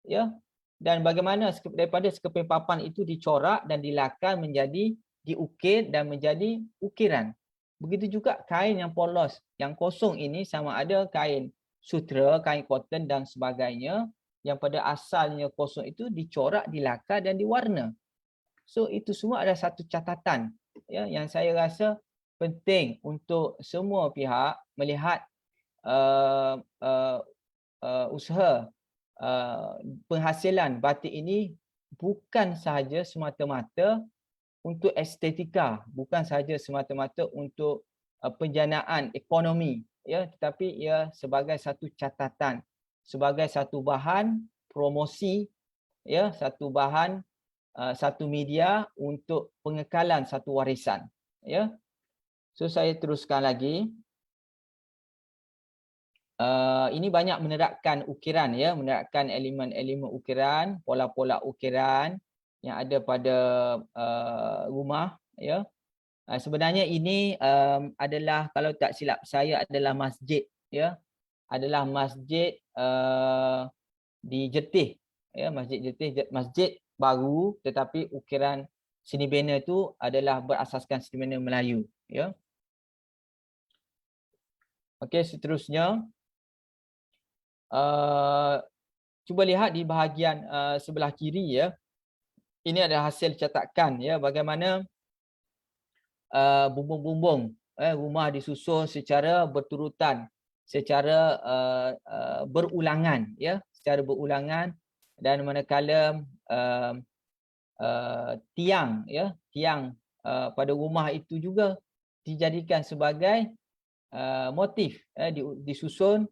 ya. Dan bagaimana daripada sekeping papan itu dicorak dan dilakar menjadi diukir dan menjadi ukiran. Begitu juga kain yang polos, yang kosong ini, sama ada kain sutra, kain cotton dan sebagainya, yang pada asalnya kosong itu dicorak, dilakar dan diwarna. So itu semua adalah satu catatan, ya, yang saya rasa penting untuk semua pihak melihat usaha penghasilan batik ini bukan sahaja semata-mata untuk estetika, bukan sahaja semata-mata untuk penjanaan ekonomi, ya, tetapi ia sebagai satu catatan, sebagai satu bahan promosi, ya, satu bahan satu media untuk pengekalan satu warisan, ya. So saya teruskan lagi. Ini banyak menerapkan ukiran, ya, menerapkan elemen-elemen ukiran, pola-pola ukiran yang ada pada rumah, ya. Sebenarnya ini adalah, kalau tak silap saya, adalah masjid, ya. Adalah masjid di Jetih, ya, masjid Jetih, masjid baru, tetapi ukiran seni bina itu adalah berasaskan seni bina Melayu, ya. Okey, seterusnya cuba lihat di bahagian sebelah kiri ya. Ini adalah hasil cetakan ya, bagaimana bumbung-bumbung rumah disusun secara berturutan, secara berulangan ya, secara berulangan, dan manakala tiang ya, tiang pada rumah itu juga dijadikan sebagai motif disusun,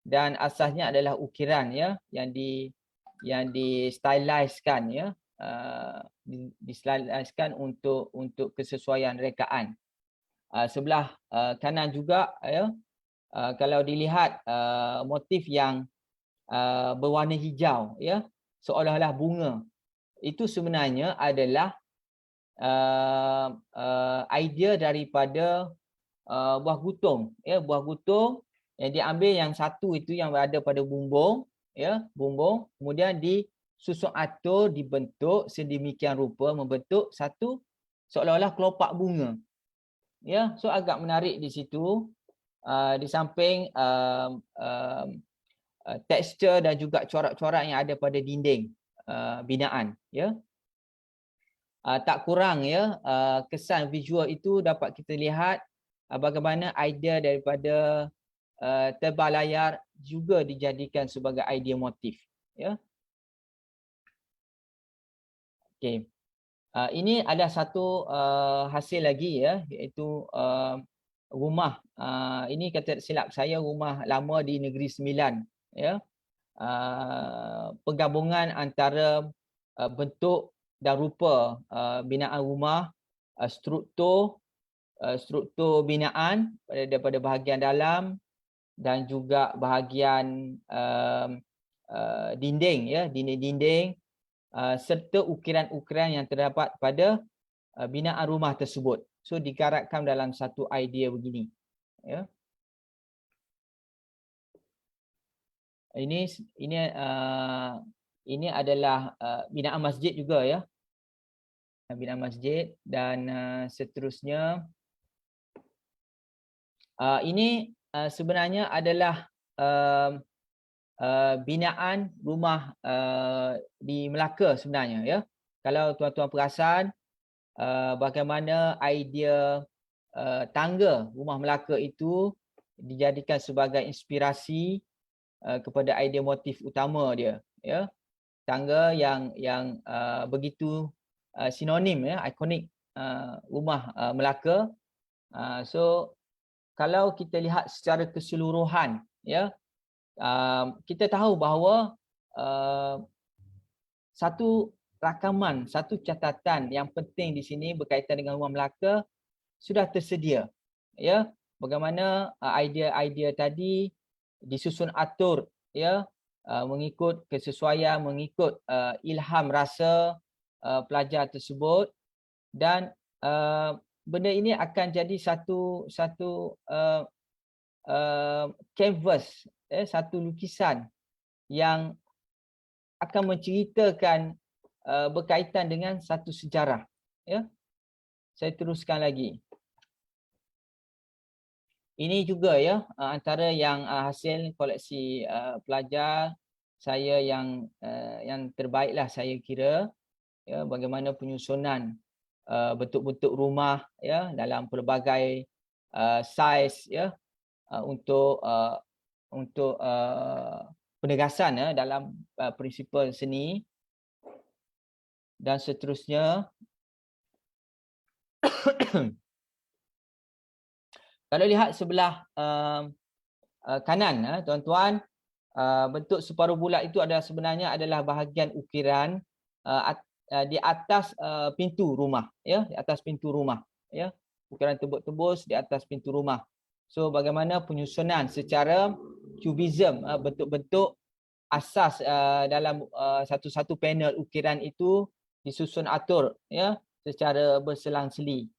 dan asasnya adalah ukiran ya, yang di-stylizekan ya, di-stylizekan untuk kesesuaian rekaan. Sebelah kanan juga ya, kalau dilihat motif yang berwarna hijau ya, seolah-olah bunga, itu sebenarnya adalah idea daripada buah gutung ya, buah gutung yang diambil yang satu itu yang berada pada bumbung ya, bumbung, kemudian disusun atur, dibentuk sedemikian rupa membentuk satu seolah-olah kelopak bunga ya. So agak menarik di situ, di samping tekstur dan juga corak-corak yang ada pada dinding binaan ya. Tak kurang ya, kesan visual itu dapat kita lihat bagaimana idea daripada tebal layar juga dijadikan sebagai idea motif ya. Okey. Ini ada satu hasil lagi ya, iaitu rumah, ini kata silap saya rumah lama di Negeri Sembilan ya. Penggabungan antara bentuk dan rupa binaan rumah, struktur binaan daripada bahagian dalam dan juga bahagian dinding ya, dinding-dinding, serta ukiran-ukiran yang terdapat pada binaan rumah tersebut. So dikaratkan dalam satu idea begini ya. Ini adalah binaan masjid juga ya, binaan masjid, dan seterusnya ini sebenarnya adalah binaan rumah di Melaka sebenarnya ya. Kalau tuan-tuan perasan bagaimana idea tangga rumah Melaka itu dijadikan sebagai inspirasi kepada idea motif utama dia ya. Tangga yang begitu sinonim ya, ikonik rumah Melaka. So kalau kita lihat secara keseluruhan ya, kita tahu bahawa satu rakaman, satu catatan yang penting di sini berkaitan dengan rumah Melaka sudah tersedia ya. Bagaimana idea-idea tadi disusun atur ya, mengikut kesesuaian, mengikut ilham rasa pelajar tersebut, dan benda ini akan jadi satu canvas, satu lukisan yang akan menceritakan berkaitan dengan satu sejarah ya. Saya teruskan lagi. Ini juga ya antara yang hasil koleksi pelajar saya yang terbaiklah saya kira ya, bagaimana penyusunan bentuk-bentuk rumah ya dalam pelbagai saiz ya, untuk penegasan ya dalam prinsipal seni dan seterusnya. Kalau lihat sebelah kanan tuan-tuan, bentuk separuh bulat itu sebenarnya bahagian ukiran di atas pintu rumah ya, di atas pintu rumah ya, ukiran tembus-tembus di atas pintu rumah. So bagaimana penyusunan secara cubism, bentuk-bentuk asas dalam satu-satu panel ukiran itu disusun atur ya secara berselang-seli.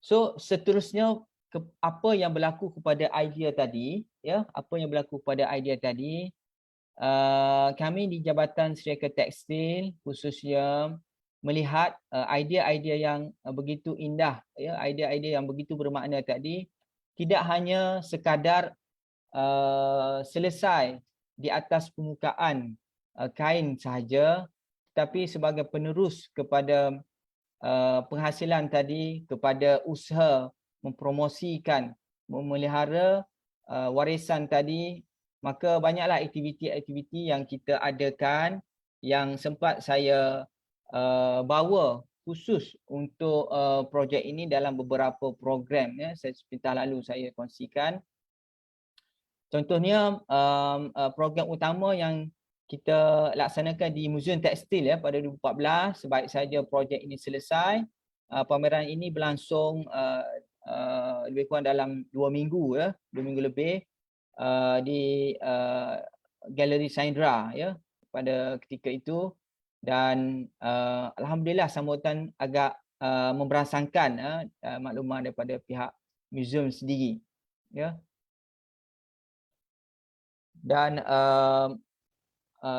So seterusnya apa yang berlaku kepada idea tadi ya, apa yang berlaku kepada idea tadi, kami di Jabatan Syarikat Tekstil khususnya melihat idea-idea yang begitu indah ya, idea-idea yang begitu bermakna tadi tidak hanya sekadar selesai di atas permukaan kain sahaja, tetapi sebagai penerus kepada penghasilan tadi, kepada usaha mempromosikan, memelihara warisan tadi, maka banyaklah aktiviti-aktiviti yang kita adakan yang sempat saya bawa khusus untuk projek ini dalam beberapa program ya, seperti lalu saya kongsikan. Contohnya program utama yang kita laksanakan di Museum Tekstil ya pada 2014, sebaik saja projek ini selesai, pameran ini berlangsung lebih kurang dalam 2 minggu ya, 2 minggu lebih di Galeri Saindra ya pada ketika itu, dan alhamdulillah sambutan agak memberangsangkan makluman daripada pihak museum sendiri ya. Dan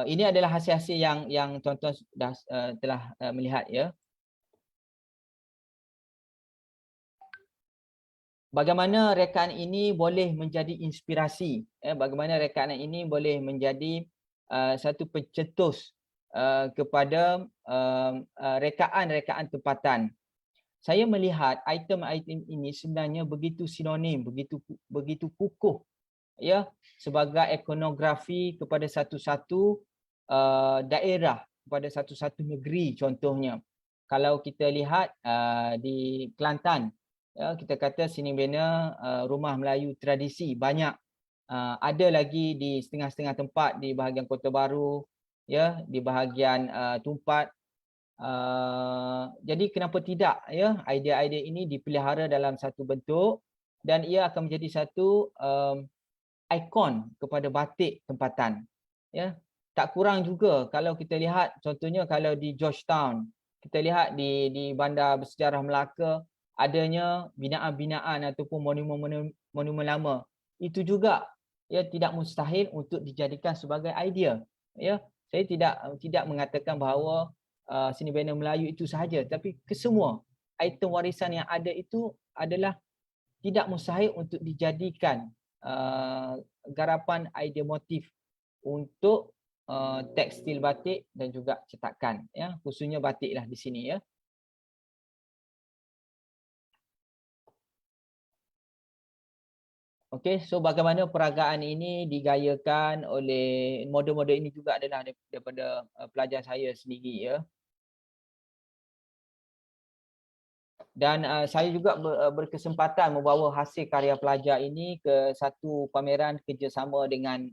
ini adalah hasil-hasil yang tuan-tuan dah telah melihat ya. Bagaimana rekaan ini boleh menjadi inspirasi, bagaimana rekaan ini boleh menjadi satu pencetus kepada rekaan-rekaan tempatan. Saya melihat item-item ini sebenarnya begitu sinonim, begitu kukuh ya, sebagai ikonografi kepada satu-satu daerah, kepada satu-satu negeri. Contohnya kalau kita lihat di Kelantan ya, kita kata seni bina rumah Melayu tradisi banyak, ada lagi di setengah-setengah tempat di bahagian Kota Baru ya, di bahagian Tumpat. Jadi kenapa tidak ya, idea-idea ini dipelihara dalam satu bentuk dan ia akan menjadi satu ikon kepada batik tempatan ya. Tak kurang juga kalau kita lihat contohnya kalau di Georgetown, kita lihat di Bandar Bersejarah Melaka adanya binaan-binaan ataupun monumen lama. Itu juga ya tidak mustahil untuk dijadikan sebagai idea ya. Saya tidak mengatakan bahawa seni bina Melayu itu sahaja, tapi kesemua item warisan yang ada itu adalah tidak mustahil untuk dijadikan garapan idea motif untuk tekstil batik dan juga cetakan ya, khususnya batik lah di sini ya. Okey, so bagaimana peragaan ini digayakan oleh model-model ini juga adalah daripada pelajar saya sendiri ya. Dan saya juga berkesempatan membawa hasil karya pelajar ini ke satu pameran kerjasama dengan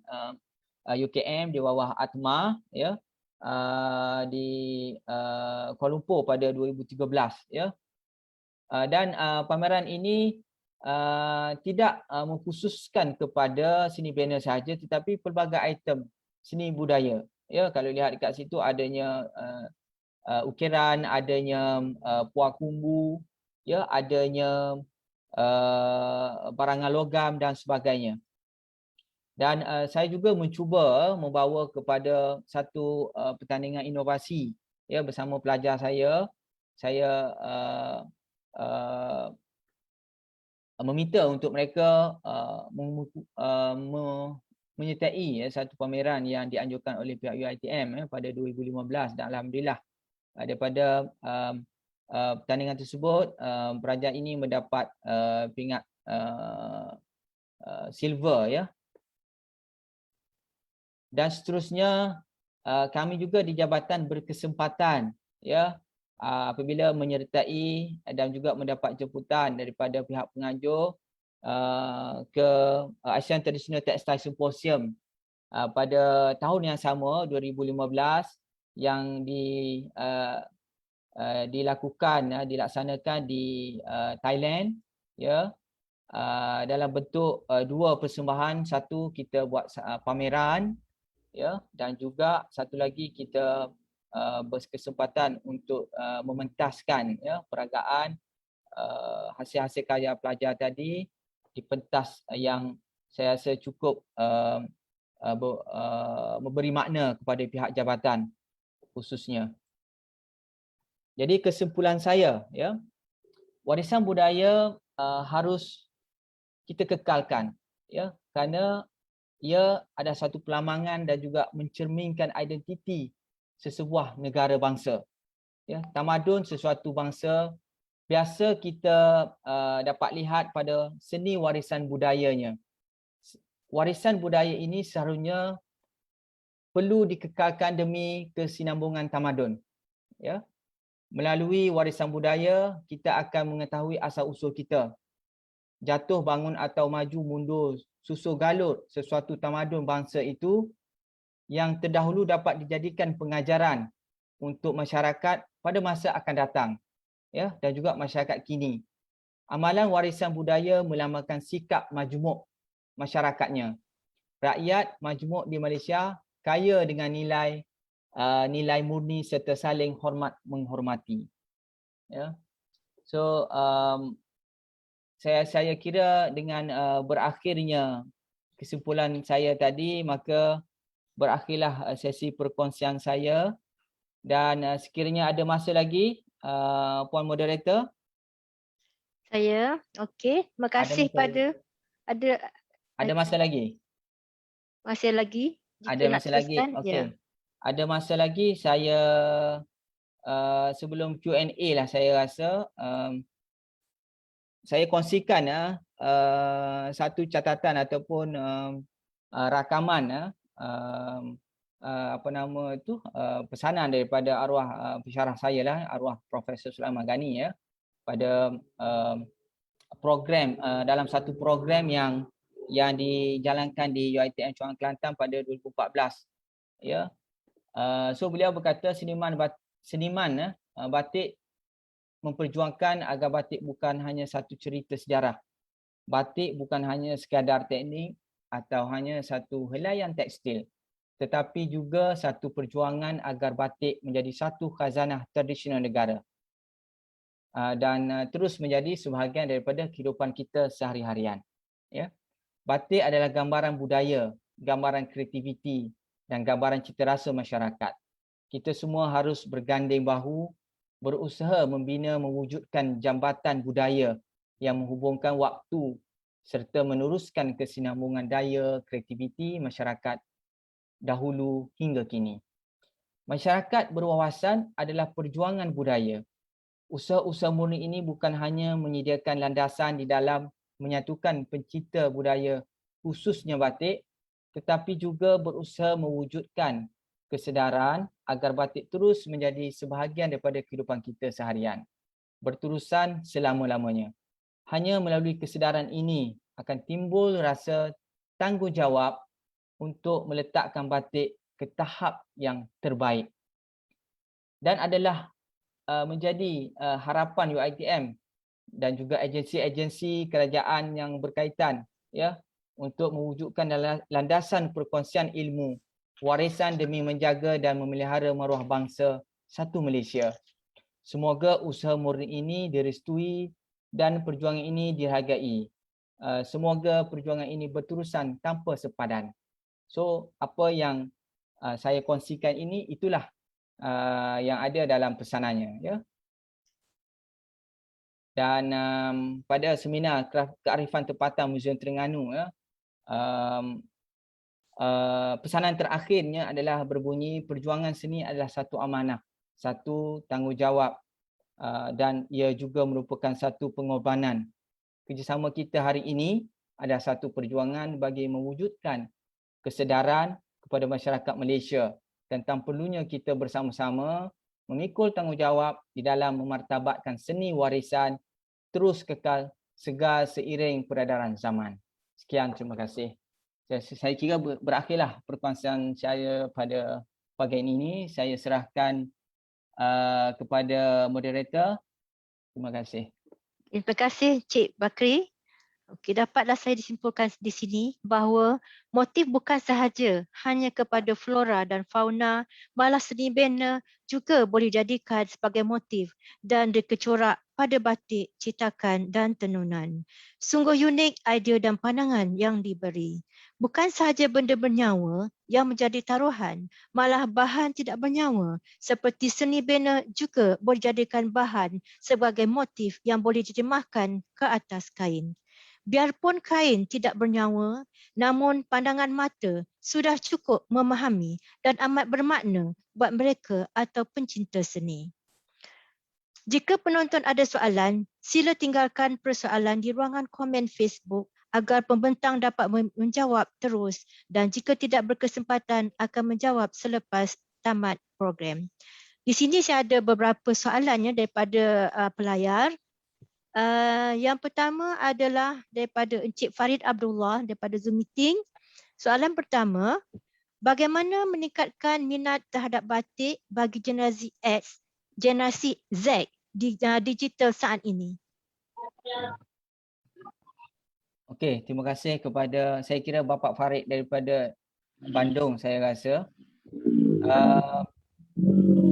UKM di bawah ATMA ya, di Kuala Lumpur pada 2013 ya. Dan pameran ini tidak mengkhususkan kepada seni bina sahaja, tetapi pelbagai item seni budaya ya. Kalau lihat dekat situ adanya ukiran, adanya puak kumbu ya, adanya barangan logam dan sebagainya. Dan saya juga mencuba membawa kepada satu pertandingan inovasi ya bersama pelajar saya. Saya meminta untuk mereka menyertai satu pameran yang dianjurkan oleh pihak UiTM pada 2015, dan alhamdulillah daripada pertandingan tersebut pelajar ini mendapat peringkat silver ya. Dan seterusnya kami juga di jabatan berkesempatan ya apabila menyertai dan juga mendapat jemputan daripada pihak penganjur ke Asian Traditional Textile Symposium pada tahun yang sama 2015 yang dilaksanakan di Thailand ya, dalam bentuk dua persembahan. Satu kita buat pameran ya, dan juga satu lagi kita berkesempatan untuk mementaskan ya peragaan hasil-hasil karya pelajar tadi di pentas yang saya rasa cukup memberi makna kepada pihak jabatan khususnya. Jadi kesimpulan saya ya, warisan budaya harus kita kekalkan ya, kerana ia ada satu pelamangan dan juga mencerminkan identiti sesebuah negara bangsa. Ya, tamadun sesuatu bangsa biasa kita dapat lihat pada seni warisan budayanya. Warisan budaya ini seharusnya perlu dikekalkan demi kesinambungan tamadun. Ya, melalui warisan budaya kita akan mengetahui asal usul kita, jatuh bangun atau maju mundur, susul galut sesuatu tamadun bangsa itu yang terdahulu dapat dijadikan pengajaran untuk masyarakat pada masa akan datang, ya, dan juga masyarakat kini. Amalan warisan budaya melambangkan sikap majmuk masyarakatnya. Rakyat majmuk di Malaysia kaya dengan nilai murni serta saling hormat menghormati. Ya. So saya kira dengan berakhirnya kesimpulan saya tadi, maka berakhirlah sesi perkongsian saya, dan sekiranya ada masa lagi, Puan Moderator. Saya, okey. Terima kasih ada masa lagi? Masih lagi? Jika Ada nak masa lagi? teruskan, Okey. ya. Ada masa lagi, saya sebelum Q&A lah saya rasa saya kongsikan satu catatan ataupun rakaman apa nama itu pesanan daripada arwah pensyarah saya lah, arwah Profesor Sulaiman Ghani, ya, pada program dalam satu program yang dijalankan di UiTM Chuang Kelantan pada 2014, ya. So beliau berkata seniman batik memperjuangkan agar batik bukan hanya satu cerita sejarah. Batik bukan hanya sekadar teknik atau hanya satu helaian tekstil, tetapi juga satu perjuangan agar batik menjadi satu khazanah tradisional negara dan terus menjadi sebahagian daripada kehidupan kita sehari-harian. Ya. Batik adalah gambaran budaya, gambaran kreativiti dan gambaran cita rasa masyarakat. Kita semua harus berganding bahu, berusaha membina mewujudkan jambatan budaya yang menghubungkan waktu serta meneruskan kesinambungan daya kreativiti masyarakat dahulu hingga kini. Masyarakat berwawasan adalah perjuangan budaya. Usaha-usaha murni ini bukan hanya menyediakan landasan di dalam menyatukan pencipta budaya khususnya batik, tetapi juga berusaha mewujudkan kesedaran agar batik terus menjadi sebahagian daripada kehidupan kita seharian, berterusan selama-lamanya. Hanya melalui kesedaran ini akan timbul rasa tanggungjawab untuk meletakkan batik ke tahap yang terbaik. Dan adalah menjadi harapan UiTM dan juga agensi-agensi kerajaan yang berkaitan, ya, untuk mewujudkan landasan perkongsian ilmu warisan demi menjaga dan memelihara maruah bangsa satu Malaysia. Semoga usaha murni ini direstui dan perjuangan ini dihargai. Semoga perjuangan ini berterusan tanpa sepadan. So apa yang saya kongsikan ini, itulah yang ada dalam pesanannya, ya. Dan pada seminar kearifan tempatan Muzium Terengganu, ya, pesanan terakhirnya adalah berbunyi, perjuangan seni adalah satu amanah, satu tanggungjawab dan ia juga merupakan satu pengorbanan. Kerjasama kita hari ini adalah satu perjuangan bagi mewujudkan kesedaran kepada masyarakat Malaysia tentang perlunya kita bersama-sama memikul tanggungjawab di dalam memartabatkan seni warisan terus kekal segar seiring peredaran zaman. Sekian, terima kasih. Saya kira berakhirlah perkongsian saya pada pagi ini. Saya serahkan kepada moderator. Terima kasih. Terima kasih Cik Bakri. Okey, dapatlah saya disimpulkan di sini bahawa motif bukan sahaja hanya kepada flora dan fauna, malah seni bina juga boleh dijadikan sebagai motif dan dikecorak pada batik, citakan dan tenunan. Sungguh unik idea dan pandangan yang diberi. Bukan sahaja benda bernyawa yang menjadi taruhan, malah bahan tidak bernyawa seperti seni bina juga boleh dijadikan bahan sebagai motif yang boleh diterjemahkan ke atas kain. Biarpun kain tidak bernyawa, namun pandangan mata sudah cukup memahami dan amat bermakna buat mereka atau pencinta seni. Jika penonton ada soalan, sila tinggalkan persoalan di ruangan komen Facebook agar pembentang dapat menjawab terus dan jika tidak berkesempatan akan menjawab selepas tamat program. Di sini saya ada beberapa soalannya daripada pelayar. Yang pertama adalah daripada Encik Farid Abdullah daripada Zoom Meeting. Soalan pertama, bagaimana meningkatkan minat terhadap batik bagi generasi X, generasi Z di digital saat ini? Okey, terima kasih kepada, saya kira Bapak Farid daripada Bandung saya rasa.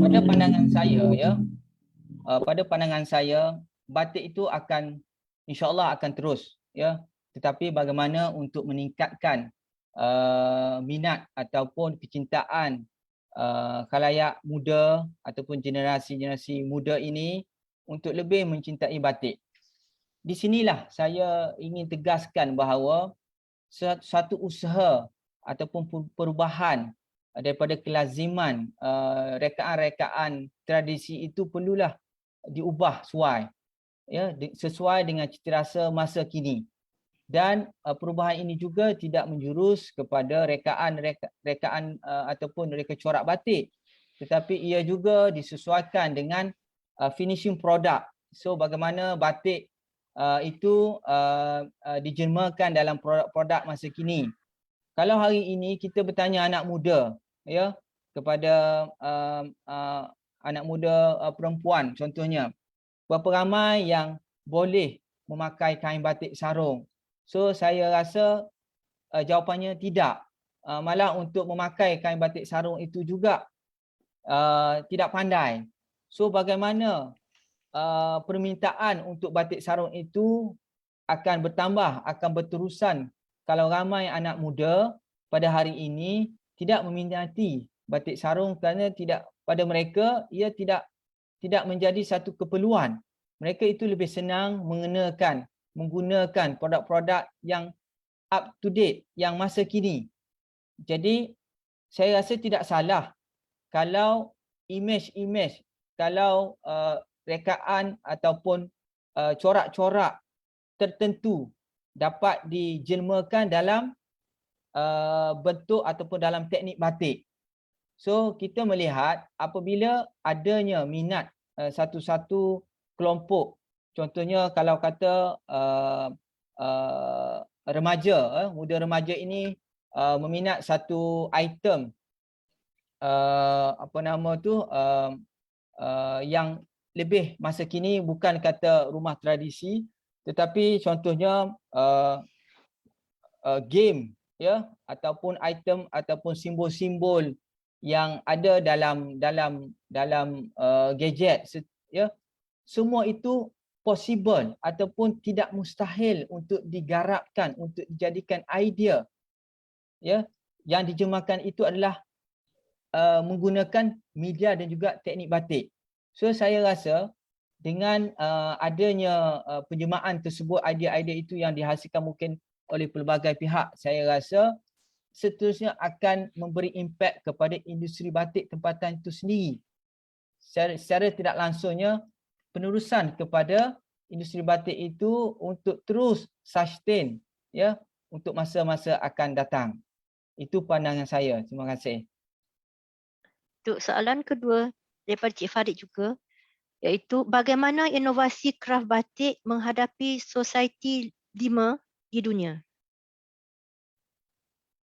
Pada pandangan saya ya, pada pandangan saya batik itu akan insya-Allah akan terus ya, tetapi bagaimana untuk meningkatkan minat ataupun kecintaan khalayak muda ataupun generasi-generasi muda ini untuk lebih mencintai batik. Di sinilah saya ingin tegaskan bahawa suatu usaha ataupun perubahan daripada kelaziman rekaan-rekaan tradisi itu perlulah diubah sesuai ya, sesuai dengan citarasa masa kini. Dan perubahan ini juga tidak menjurus kepada rekaan ataupun reka corak batik, tetapi ia juga disesuaikan dengan finishing product. So bagaimana batik itu dijelmakan dalam produk-produk masa kini. Kalau hari ini kita bertanya anak muda ya, kepada anak muda perempuan contohnya, berapa ramai yang boleh memakai kain batik sarung? So saya rasa jawapannya tidak. Malah untuk memakai kain batik sarung itu juga tidak pandai. So bagaimana permintaan untuk batik sarung itu akan bertambah, akan berterusan kalau ramai anak muda pada hari ini tidak meminati batik sarung kerana tidak, pada mereka ia tidak menjadi satu keperluan. Mereka itu lebih senang menggunakan produk-produk yang up to date, yang masa kini. Jadi saya rasa tidak salah kalau imej-imej, kalau rekaan ataupun corak-corak tertentu dapat dijelmakan dalam bentuk ataupun dalam teknik batik. So kita melihat apabila adanya minat satu-satu kelompok, contohnya kalau kata remaja, muda remaja ini meminat satu item apa nama tu yang lebih masa kini, bukan kata rumah tradisi, tetapi contohnya game ya, ataupun item ataupun simbol-simbol yang ada dalam gadget ya, semua itu possible ataupun tidak mustahil untuk digarapkan, untuk dijadikan idea ya. Yang dijemakan itu adalah menggunakan media dan juga teknik batik. So saya rasa dengan adanya penjemaan tersebut, idea-idea itu yang dihasilkan mungkin oleh pelbagai pihak, saya rasa seterusnya akan memberi impak kepada industri batik tempatan itu sendiri. Secara tidak langsungnya penerusan kepada industri batik itu untuk terus sustain ya, untuk masa-masa akan datang. Itu pandangan saya. Terima kasih. Untuk soalan kedua daripada Cik Farid juga, iaitu bagaimana inovasi kraf batik menghadapi society 5 di dunia?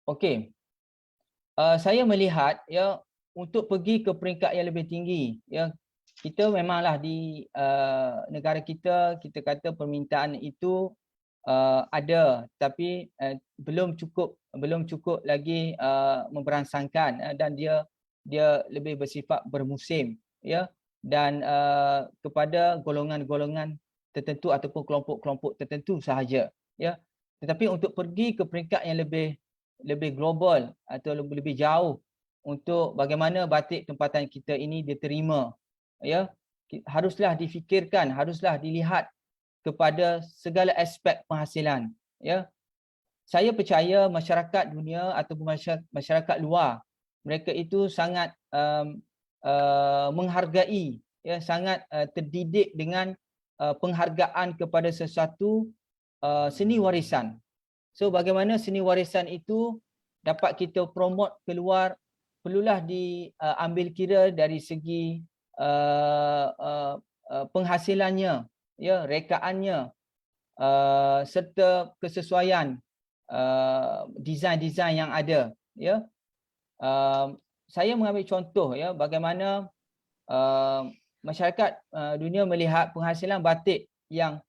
Okey. Saya melihat ya, untuk pergi ke peringkat yang lebih tinggi ya, kita memanglah di negara kita kata permintaan itu ada, tapi belum cukup lagi memberangsangkan, dan dia lebih bersifat bermusim ya, dan kepada golongan-golongan tertentu ataupun kelompok-kelompok tertentu sahaja ya. Tetapi untuk pergi ke peringkat yang lebih global atau lebih jauh, untuk bagaimana batik tempatan kita ini diterima ya, haruslah difikirkan, haruslah dilihat kepada segala aspek penghasilan. Ya, saya percaya masyarakat dunia ataupun masyarakat luar, mereka itu sangat menghargai, ya, sangat terdidik dengan penghargaan kepada sesuatu seni warisan. So bagaimana seni warisan itu dapat kita promote keluar, perlulah diambil kira dari segi penghasilannya, ya, rekaannya, serta kesesuaian desain-desain yang ada, ya. Saya mengambil contoh, ya, bagaimana masyarakat dunia melihat penghasilan batik yang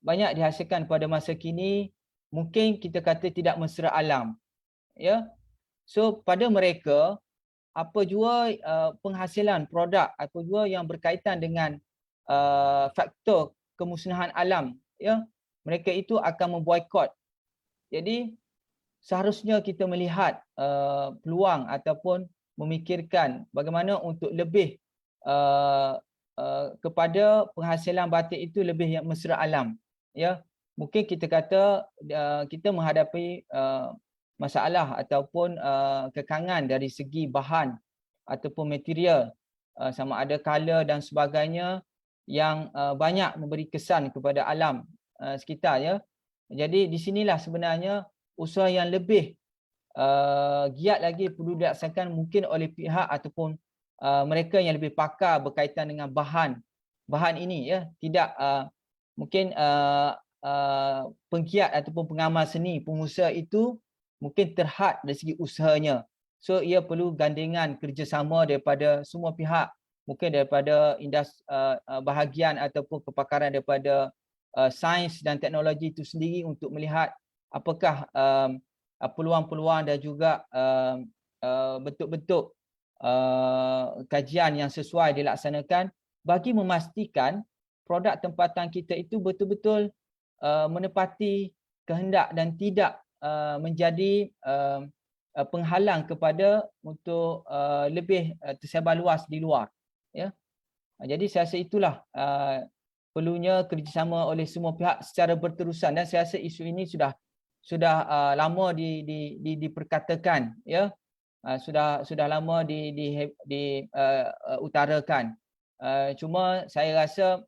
banyak dihasilkan pada masa kini, mungkin kita kata tidak mesra alam, ya. So pada mereka, apa jua penghasilan produk, apa jua yang berkaitan dengan faktor kemusnahan alam, ya, mereka itu akan memboikot. Jadi seharusnya kita melihat peluang ataupun memikirkan bagaimana untuk lebih kepada penghasilan batik itu lebih yang mesra alam, ya. Mungkin kita kata kita menghadapi masalah ataupun kekangan dari segi bahan ataupun material, sama ada color dan sebagainya yang banyak memberi kesan kepada alam sekitar, ya. Jadi di sinilah sebenarnya usaha yang lebih giat lagi perlu dilaksanakan mungkin oleh pihak ataupun mereka yang lebih pakar berkaitan dengan bahan ini, ya. Tidak mungkin penggiat ataupun pengamal seni, pengusaha itu mungkin terhad dari segi usahanya. So ia perlu gandengan kerjasama daripada semua pihak, mungkin daripada bahagian ataupun kepakaran daripada sains dan teknologi itu sendiri untuk melihat apakah peluang-peluang dan juga bentuk-bentuk kajian yang sesuai dilaksanakan bagi memastikan produk tempatan kita itu betul-betul menepati kehendak dan tidak menjadi penghalang kepada untuk lebih tersebar luas di luar, ya. Jadi saya rasa itulah perlunya kerjasama oleh semua pihak secara berterusan, dan saya rasa isu ini sudah lama diperkatakan, ya. Sudah lama diutarakan. Cuma saya rasa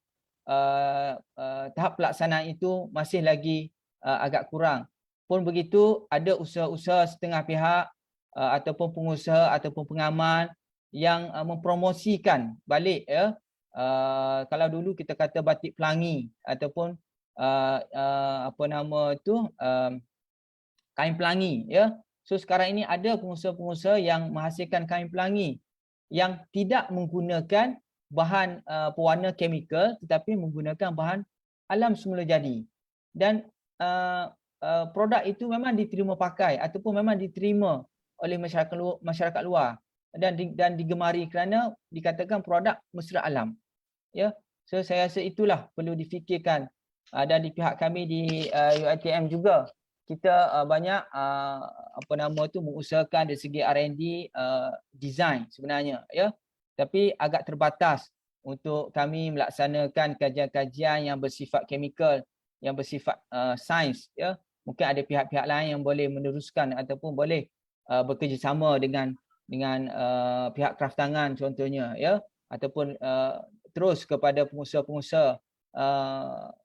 tahap pelaksanaan itu masih lagi agak kurang. Pun begitu, ada usaha-usaha setengah pihak ataupun pengusaha ataupun pengamal yang mempromosikan balik, ya. Kalau dulu kita kata batik pelangi ataupun apa nama itu, kain pelangi, ya. So sekarang ini ada pengusaha-pengusaha yang menghasilkan kain pelangi yang tidak menggunakan bahan pewarna chemical tetapi menggunakan bahan alam semula jadi, dan produk itu memang diterima pakai ataupun memang diterima oleh masyarakat luar dan digemari kerana dikatakan produk mesra alam, ya. So saya rasa itulah perlu difikirkan, dan di pihak kami di UiTM juga kita banyak apa nama tu mengusahakan dari segi R&D design sebenarnya, ya. Tapi agak terbatas untuk kami melaksanakan kajian-kajian yang bersifat chemical, yang bersifat sains, ya. Mungkin ada pihak-pihak lain yang boleh meneruskan ataupun boleh bekerjasama dengan pihak kraftangan contohnya, ya, ataupun terus kepada pengusaha-pengusaha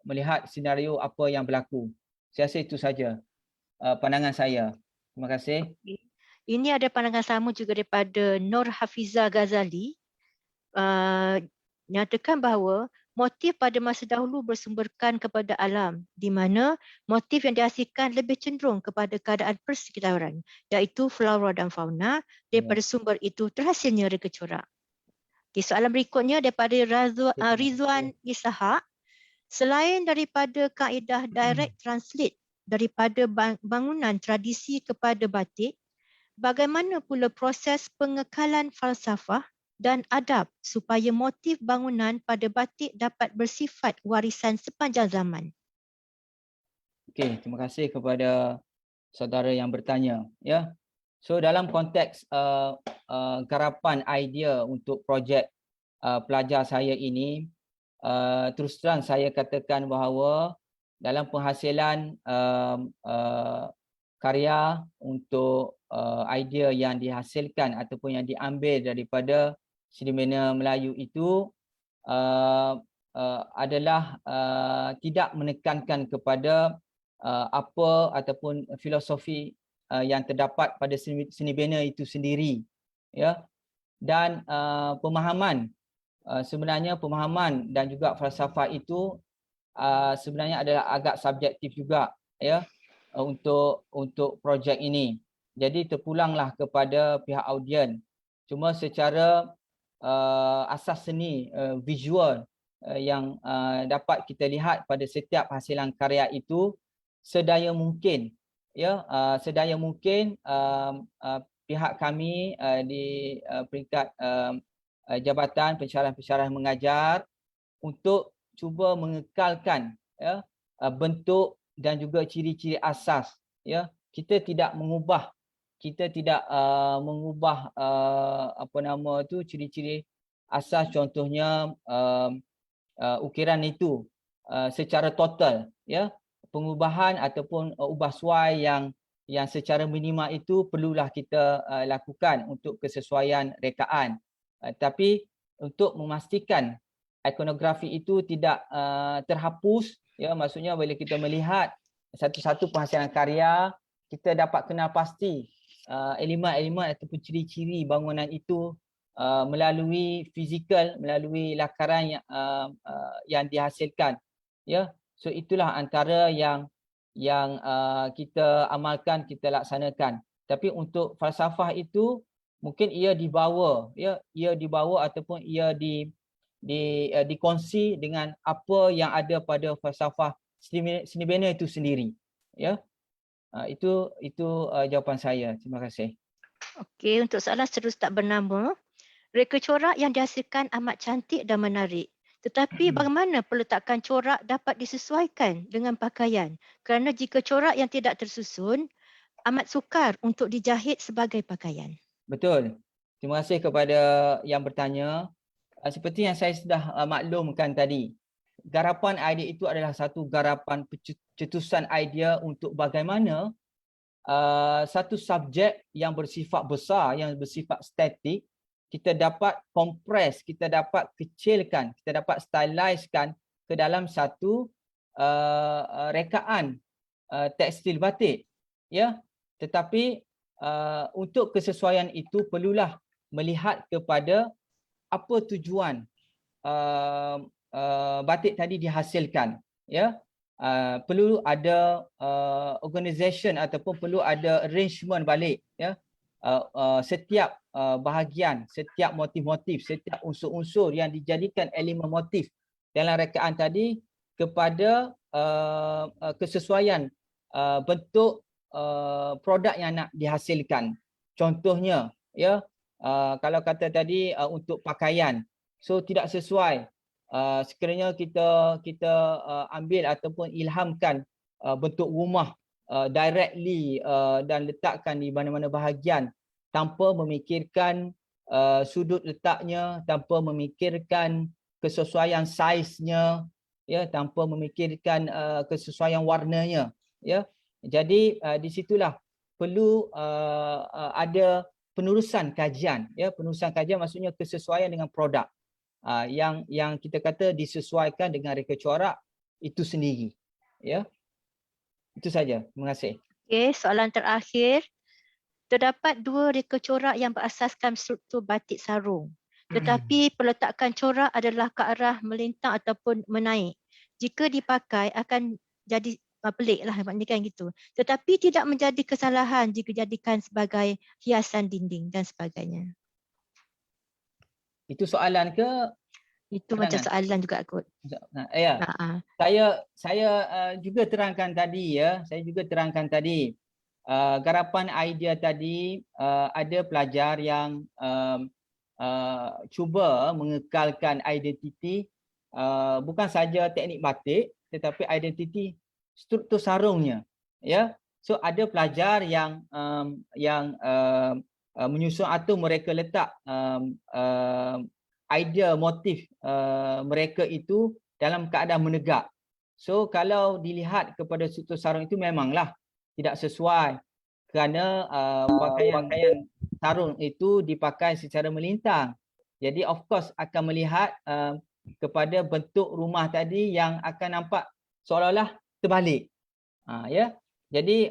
melihat senario apa yang berlaku. Saya rasa itu saja pandangan saya. Terima kasih. Ini ada pandangan sama juga daripada Nur Hafiza Ghazali. Nyatakan bahawa motif pada masa dahulu bersumberkan kepada alam, di mana motif yang dihasilkan lebih cenderung kepada keadaan persekitaran, iaitu flora dan fauna. Daripada sumber itu terhasilnya reka corak. Okay, soalan berikutnya daripada Rizwan Ishak. Selain daripada kaedah direct translate daripada bangunan tradisi kepada batik, bagaimana pula proses pengekalan falsafah dan adab supaya motif bangunan pada batik dapat bersifat warisan sepanjang zaman? Okey, terima kasih kepada saudara yang bertanya, ya. So dalam konteks garapan idea untuk projek pelajar saya ini, terus terang saya katakan bahawa dalam penghasilan karya untuk idea yang dihasilkan ataupun yang diambil daripada Seni Melayu itu adalah tidak menekankan kepada apa ataupun filosofi yang terdapat pada seni bina itu sendiri, ya. Dan pemahaman sebenarnya pemahaman dan juga falsafah itu sebenarnya adalah agak subjektif juga, ya, untuk projek ini. Jadi terpulanglah kepada pihak audien. Cuma secara asas seni visual yang dapat kita lihat pada setiap hasilan karya itu, sedaya mungkin, ya, sedaya mungkin pihak kami di peringkat Jabatan Pensyarahan Mengajar untuk cuba mengekalkan, ya, bentuk dan juga ciri-ciri asas, ya. Kita tidak mengubah apa nama tu, ciri-ciri asas, contohnya ukiran itu secara total, ya. Pengubahan ataupun ubah suai yang secara minima itu perlulah kita lakukan untuk kesesuaian rekaan. Tapi untuk memastikan ikonografi itu tidak terhapus, ya, maksudnya bila kita melihat satu-satu penghasilan karya, kita dapat kenal pasti elemen-elemen ataupun ciri-ciri bangunan itu melalui fizikal, melalui lakaran yang dihasilkan, ya. So itulah antara yang kita amalkan, kita laksanakan. Tapi untuk falsafah itu mungkin ia dibawa, ya, ia dibawa ataupun ia dikongsi dengan apa yang ada pada falsafah seni bina itu sendiri, ya. Itu jawapan saya. Terima kasih. Okey, untuk soalan seterusnya tak bernama, reka corak yang dihasilkan amat cantik dan menarik. Tetapi bagaimana peletakan corak dapat disesuaikan dengan pakaian? Kerana jika corak yang tidak tersusun, amat sukar untuk dijahit sebagai pakaian. Betul. Terima kasih kepada yang bertanya. Seperti yang saya sudah maklumkan tadi, garapan idea itu adalah satu garapan cetusan idea untuk bagaimana satu subjek yang bersifat besar, yang bersifat statik, kita dapat kompres, kita dapat kecilkan, kita dapat stylizekan ke dalam satu rekaan tekstil batik, ya. Tetapi untuk kesesuaian itu perlulah melihat kepada apa tujuan batik tadi dihasilkan, ya. Perlu ada organisation ataupun perlu ada arrangement balik, ya. Setiap bahagian, setiap motif-motif, setiap unsur-unsur yang dijadikan elemen motif dalam rekaan tadi kepada kesesuaian bentuk produk yang nak dihasilkan. Contohnya, ya, kalau kata tadi untuk pakaian, so tidak sesuai. Sekiranya kita ambil ataupun ilhamkan bentuk rumah directly dan letakkan di mana-mana bahagian tanpa memikirkan sudut letaknya, tanpa memikirkan kesesuaian saiznya, ya, tanpa memikirkan kesesuaian warnanya, ya. Jadi di situlah perlu ada penerusan kajian, ya. Penerusan kajian maksudnya kesesuaian dengan produk yang kita kata disesuaikan dengan reka corak itu sendiri, ya. Itu saja. Terima kasih. Okey, soalan terakhir. Terdapat dua reka corak yang berasaskan struktur batik sarung. Tetapi peletakan corak adalah ke arah melintang ataupun menaik. Jika dipakai akan jadi pelik lah, maknanya kan gitu. Tetapi tidak menjadi kesalahan jika dijadikan sebagai hiasan dinding dan sebagainya. Itu soalan ke? Itu macam soalan juga kot. Ya. Saya juga terangkan tadi, ya. Saya juga terangkan tadi. Garapan idea tadi ada pelajar yang cuba mengekalkan identiti bukan saja teknik batik tetapi identiti struktur sarungnya, ya. So ada pelajar yang menyusun atau mereka letak idea motif mereka itu dalam keadaan menegak. So kalau dilihat kepada struktur sarung itu memanglah tidak sesuai kerana pakaian sarung itu dipakai secara melintang. Jadi of course akan melihat kepada bentuk rumah tadi yang akan nampak seolah-olah terbalik. Ya. Jadi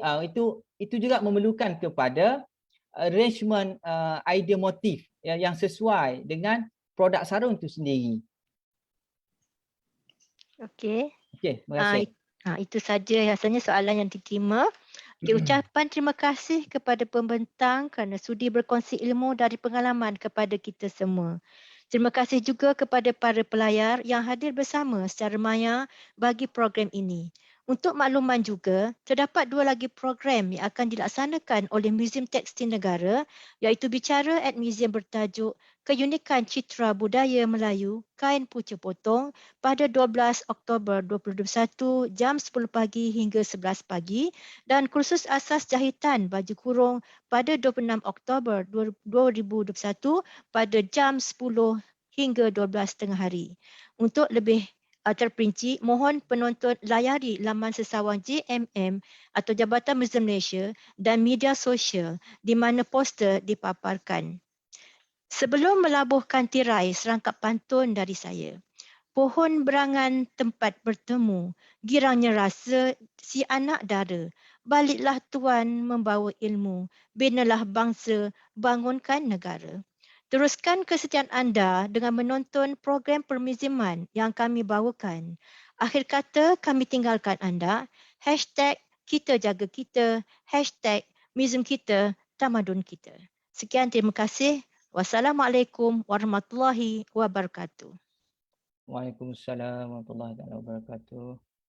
itu juga memerlukan kepada arrangement idea motif yang sesuai dengan produk sarung itu sendiri. Okey. Okey, terima kasih. Itu saja rasanya soalan yang diterima. Ucapan terima kasih kepada pembentang kerana sudi berkongsi ilmu dari pengalaman kepada kita semua. Terima kasih juga kepada para pelayar yang hadir bersama secara maya bagi program ini. Untuk makluman juga, terdapat 2 lagi program yang akan dilaksanakan oleh Muzium Tekstil Negara iaitu bicara at muzium bertajuk Keunikan Citra Budaya Melayu Kain Pucuk Potong pada 12 Oktober 2021 jam 10 pagi hingga 11 pagi dan kursus asas jahitan baju kurung pada 26 Oktober 2021 pada jam 10 hingga 12 tengah hari. Untuk lebih terperinci, mohon penonton layari laman sesawang JMM atau Jabatan Muzium Malaysia dan media sosial di mana poster dipaparkan. Sebelum melabuhkan tirai serangkap pantun dari saya, pohon berangan tempat bertemu, girangnya rasa si anak dara. Baliklah tuan membawa ilmu, binalah bangsa, bangunkan negara. Teruskan kesetiaan anda dengan menonton program permuziman yang kami bawakan. Akhir kata kami tinggalkan anda. #kita jaga kita. #muzium kita, tamadun kita. Sekian, terima kasih. Wassalamualaikum warahmatullahi wabarakatuh. Waalaikumsalam warahmatullahi wabarakatuh.